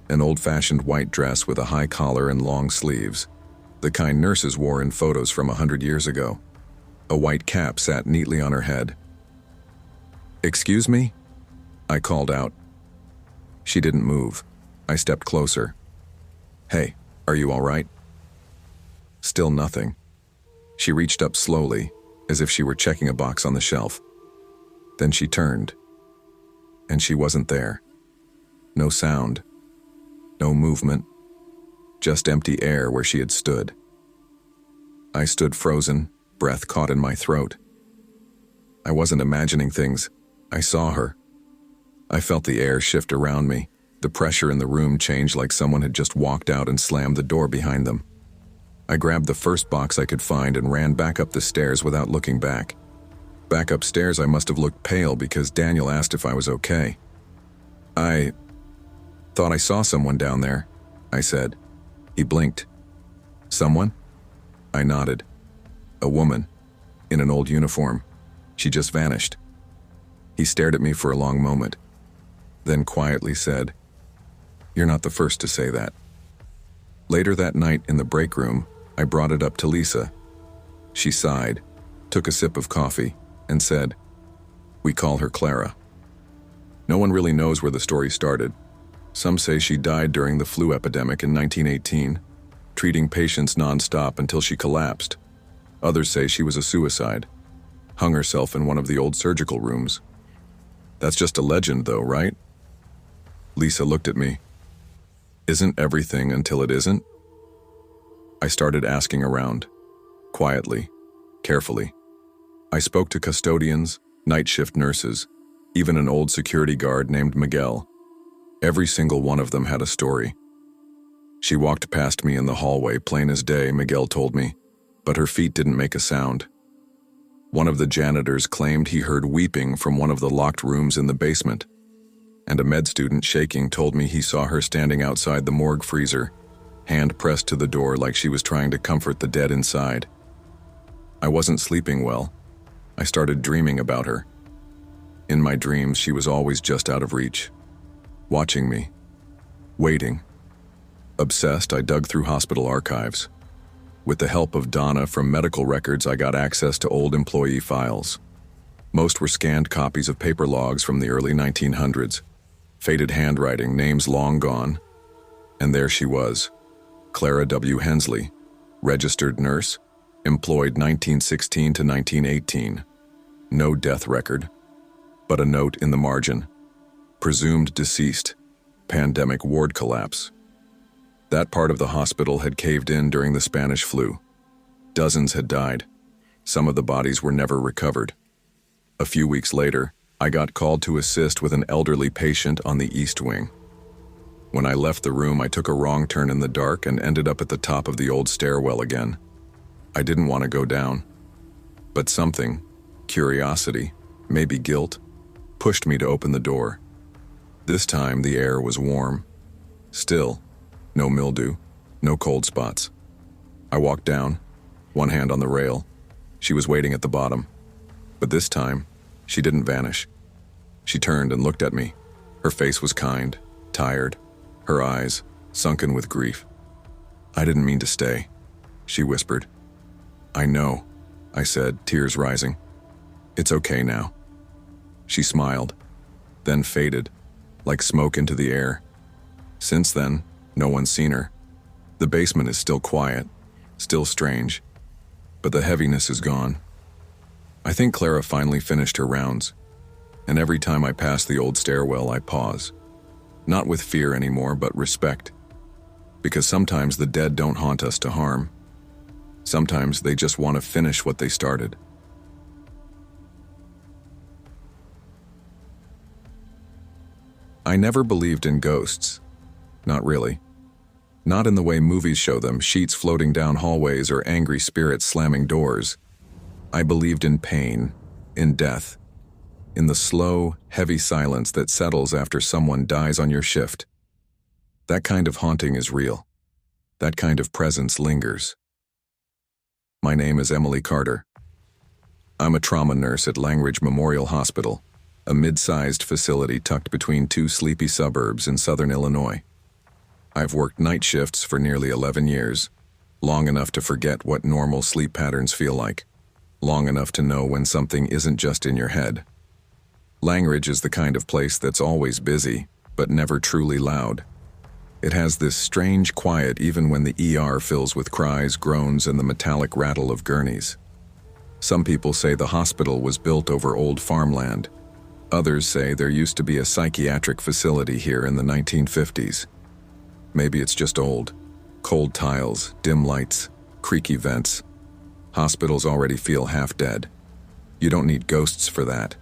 An old-fashioned white dress with a high collar and long sleeves, the kind nurses wore in photos from 100 years ago. A white cap sat neatly on her head. "Excuse me?" I called out. She didn't move. I stepped closer. "Hey, are you all right?" Still nothing. She reached up slowly, as if she were checking a box on the shelf. Then she turned, and she wasn't there. No sound, no movement, just empty air where she had stood. I stood frozen, breath caught in my throat. I wasn't imagining things. I saw her. I felt the air shift around me. The pressure in the room changed like someone had just walked out and slammed the door behind them. I grabbed the first box I could find and ran back up the stairs without looking back. Back upstairs, I must have looked pale because Daniel asked if I was okay. "I thought I saw someone down there," I said. He blinked. "Someone?" I nodded. "A woman, in an old uniform. She just vanished." He stared at me for a long moment, then quietly said, "You're not the first to say that." Later that night in the break room, I brought it up to Lisa. She sighed, took a sip of coffee, and said, "We call her Clara." No one really knows where the story started. Some say she died during the flu epidemic in 1918, treating patients nonstop until she collapsed. Others say she was a suicide, hung herself in one of the old surgical rooms. That's just a legend though, right? Lisa looked at me. Isn't everything until it isn't? I started asking around, quietly, carefully. I spoke to custodians, night shift nurses, even an old security guard named Miguel. Every single one of them had a story. She walked past me in the hallway, plain as day, Miguel told me, but her feet didn't make a sound. One of the janitors claimed he heard weeping from one of the locked rooms in the basement, and a med student shaking told me he saw her standing outside the morgue freezer, hand pressed to the door like she was trying to comfort the dead inside. I wasn't sleeping well. I started dreaming about her. In my dreams, she was always just out of reach, watching me, waiting. Obsessed, I dug through hospital archives. With the help of Donna from medical records, I got access to old employee files. Most were scanned copies of paper logs from the early 1900s, faded handwriting, names long gone. And there she was, Clara W. Hensley, registered nurse, employed 1916 to 1918. No death record, but a note in the margin. Presumed deceased, pandemic ward collapse. That part of the hospital had caved in during the Spanish flu. Dozens had died. Some of the bodies were never recovered. A few weeks later, I got called to assist with an elderly patient on the East Wing. When I left the room, I took a wrong turn in the dark and ended up at the top of the old stairwell again. I didn't want to go down. But something, curiosity, maybe guilt, pushed me to open the door. This time the air was warm. Still, no mildew, no cold spots. I walked down, one hand on the rail. She was waiting at the bottom. But this time, she didn't vanish. She turned and looked at me. Her face was kind, tired, her eyes sunken with grief. I didn't mean to stay. she whispered. I know, I said, tears rising. It's okay now. She smiled, then faded, like smoke into the air. Since then, no one's seen her. The basement is still quiet, still strange, but the heaviness is gone. I think Clara finally finished her rounds, and every time I pass the old stairwell, I pause. Not with fear anymore, but respect. Because sometimes the dead don't haunt us to harm. Sometimes they just want to finish what they started. I never believed in ghosts. Not really. Not in the way movies show them, sheets floating down hallways or angry spirits slamming doors. I believed in pain, in death, in the slow, heavy silence that settles after someone dies on your shift. That kind of haunting is real. That kind of presence lingers. My name is Emily Carter. I'm a trauma nurse at Langridge Memorial Hospital, a mid-sized facility tucked between two sleepy suburbs in southern Illinois. I've worked night shifts for nearly 11 years, long enough to forget what normal sleep patterns feel like, long enough to know when something isn't just in your head. Langridge is the kind of place that's always busy, but never truly loud. It has this strange quiet even when the ER fills with cries, groans, and the metallic rattle of gurneys. Some people say the hospital was built over old farmland. Others say there used to be a psychiatric facility here in the 1950s. Maybe it's just old. Cold tiles, dim lights, creaky vents. Hospitals already feel half dead. You don't need ghosts for that.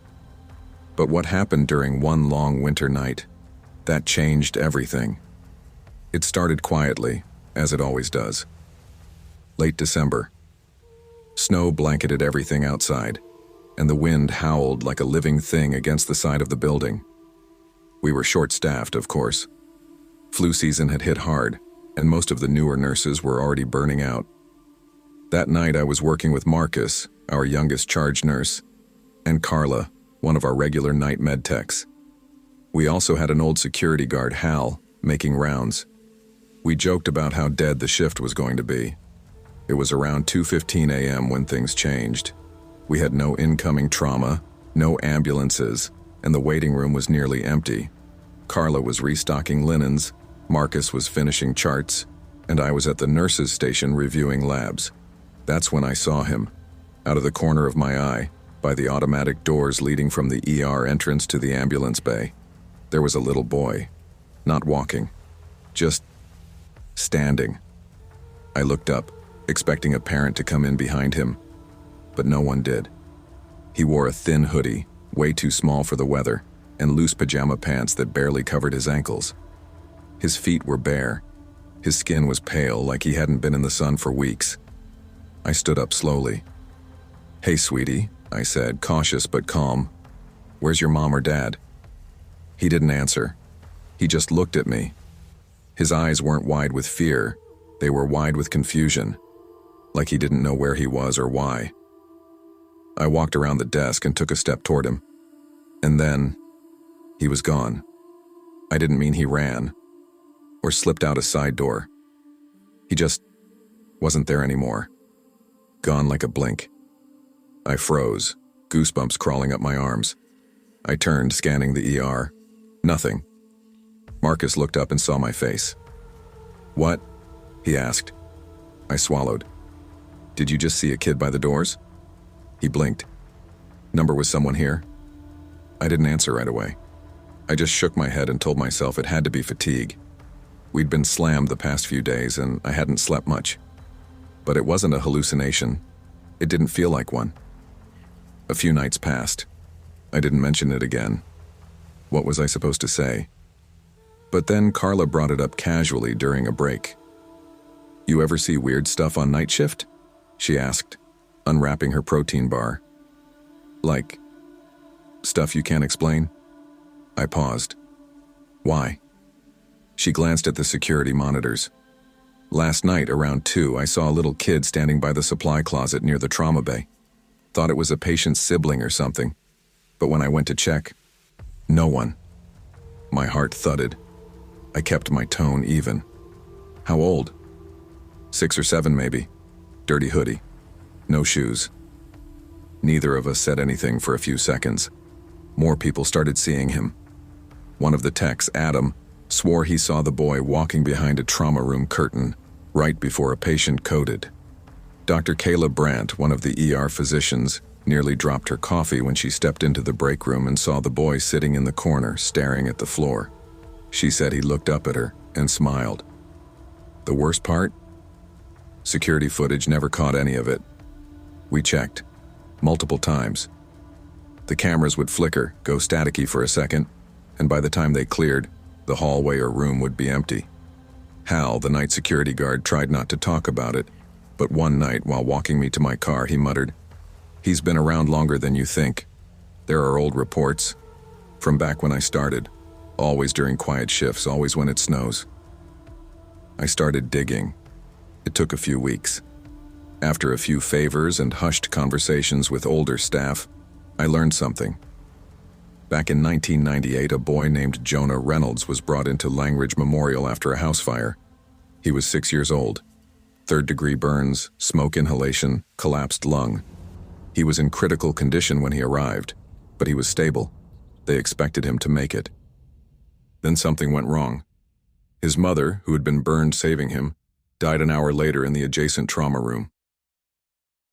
But what happened during one long winter night? That changed everything. It started quietly, as it always does. Late December. Snow blanketed everything outside, and the wind howled like a living thing against the side of the building. We were short-staffed, of course. Flu season had hit hard, and most of the newer nurses were already burning out. That night I was working with Marcus, our youngest charge nurse, and Carla, one of our regular night med techs. We also had an old security guard, Hal, making rounds. We joked about how dead the shift was going to be. It was around 2:15 a.m. when things changed. We had no incoming trauma, no ambulances, and the waiting room was nearly empty. Carla was restocking linens, Marcus was finishing charts, and I was at the nurses' station reviewing labs. That's when I saw him, out of the corner of my eye, by the automatic doors leading from the ER entrance to the ambulance bay. There was a little boy, not walking, just standing. I looked up, expecting a parent to come in behind him, but no one did. He wore a thin hoodie, way too small for the weather, and loose pajama pants that barely covered his ankles. His feet were bare. His skin was pale, like he hadn't been in the sun for weeks. I stood up slowly. "Hey, sweetie," I said, cautious but calm. "Where's your mom or dad?" He didn't answer. He just looked at me. His eyes weren't wide with fear. They were wide with confusion, like he didn't know where he was or why. I walked around the desk and took a step toward him. And then, he was gone. I didn't mean he ran, or slipped out a side door. He just wasn't there anymore. Gone like a blink. I froze, goosebumps crawling up my arms. I turned, scanning the ER. Nothing. Marcus looked up and saw my face. "What?" he asked. I swallowed. "Did you just see a kid by the doors?" He blinked. "Number was someone here?" I didn't answer right away. I just shook my head and told myself it had to be fatigue. We'd been slammed the past few days and I hadn't slept much. But it wasn't a hallucination. It didn't feel like one. A few nights passed. I didn't mention it again. What was I supposed to say? But then Carla brought it up casually during a break. "You ever see weird stuff on night shift?" she asked, unwrapping her protein bar. "Like, stuff you can't explain?" I paused. "Why?" She glanced at the security monitors. "Last night, around 2, I saw a little kid standing by the supply closet near the trauma bay. Thought it was a patient's sibling or something. But when I went to check, no one." My heart thudded. I kept my tone even. "How old?" 6 or 7, maybe. dirty hoodie, no shoes. Neither of us said anything for a few seconds. More people started seeing him. One of the techs, Adam, swore he saw the boy walking behind a trauma room curtain right before a patient coded. Dr. Kayla Brandt, one of the ER physicians, nearly dropped her coffee when she stepped into the break room and saw the boy sitting in the corner staring at the floor. She said he looked up at her and smiled. The worst part? Security footage never caught any of it. We checked, multiple times. The cameras would flicker, go staticky for a second, and by the time they cleared, the hallway or room would be empty. Hal, the night security guard, tried not to talk about it, but one night while walking me to my car, he muttered, "He's been around longer than you think. There are old reports, from back when I started, always during quiet shifts, always when it snows." I started digging. It took a few weeks. After a few favors and hushed conversations with older staff, I learned something. Back in 1998, a boy named Jonah Reynolds was brought into Langridge Memorial after a house fire. He was 6 years old. Third-degree burns, smoke inhalation, collapsed lung. He was in critical condition when he arrived, but he was stable. They expected him to make it. Then something went wrong. His mother, who had been burned saving him, died an hour later in the adjacent trauma room.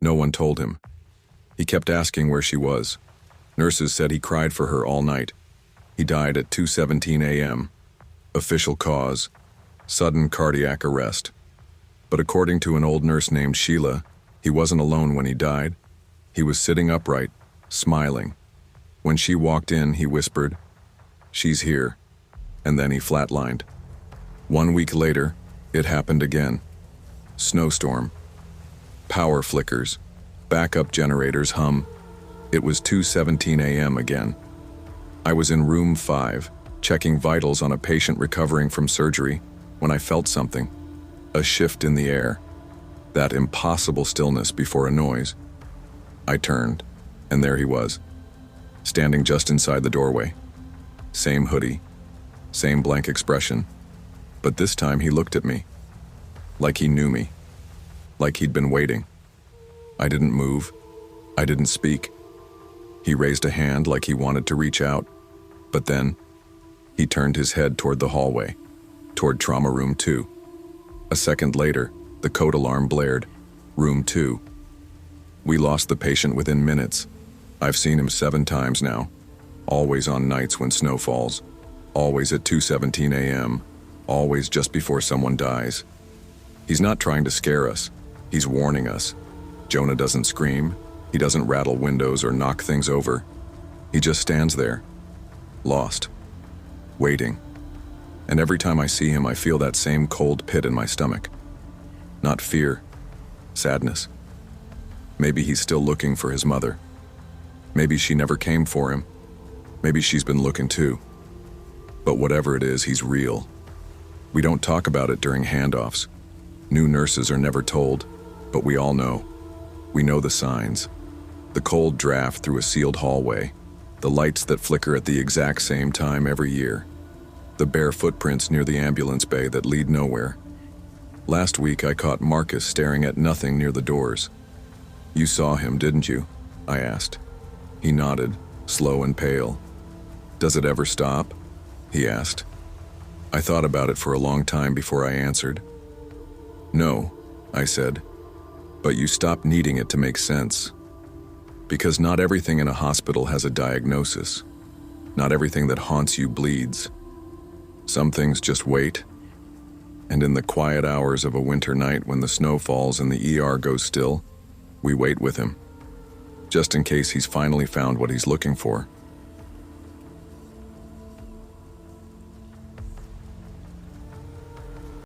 No one told him. He kept asking where she was. Nurses said he cried for her all night. He died at 2:17 a.m. Official cause: sudden cardiac arrest. But according to an old nurse named Sheila, he wasn't alone when he died. He was sitting upright, smiling. When she walked in, he whispered, "She's here," and then he flatlined. 1 week later, it happened again. Snowstorm. Power flickers. Backup generators hum. It was 2:17 a.m. again. I was in room 5, checking vitals on a patient recovering from surgery, when I felt something. A shift in the air. That impossible stillness before a noise. I turned, and there he was, standing just inside the doorway. Same hoodie, same blank expression, but this time he looked at me. Like he knew me. Like he'd been waiting. I didn't move. I didn't speak. He raised a hand like he wanted to reach out, but then he turned his head toward the hallway, toward trauma room 2. A second later, the code alarm blared. Room 2. We lost the patient within minutes. I've seen him 7 times now, always on nights when snow falls, always at 2:17 a.m., always just before someone dies. He's not trying to scare us. He's warning us. Jonah doesn't scream. He doesn't rattle windows or knock things over. He just stands there, lost, waiting. And every time I see him, I feel that same cold pit in my stomach. Not fear, sadness. Maybe he's still looking for his mother. Maybe she never came for him. Maybe she's been looking too. But whatever it is, he's real. We don't talk about it during handoffs. New nurses are never told, but we all know. We know the signs. The cold draft through a sealed hallway. The lights that flicker at the exact same time every year. The bare footprints near the ambulance bay that lead nowhere. Last week I caught Marcus staring at nothing near the doors. "You saw him, didn't you?" I asked. He nodded, slow and pale. "Does it ever stop?" he asked. I thought about it for a long time before I answered. "No," I said, "but you stop needing it to make sense. Because not everything in a hospital has a diagnosis. Not everything that haunts you bleeds. Some things just wait. And in the quiet hours of a winter night when the snow falls and the ER goes still, we wait with him. Just in case he's finally found what he's looking for."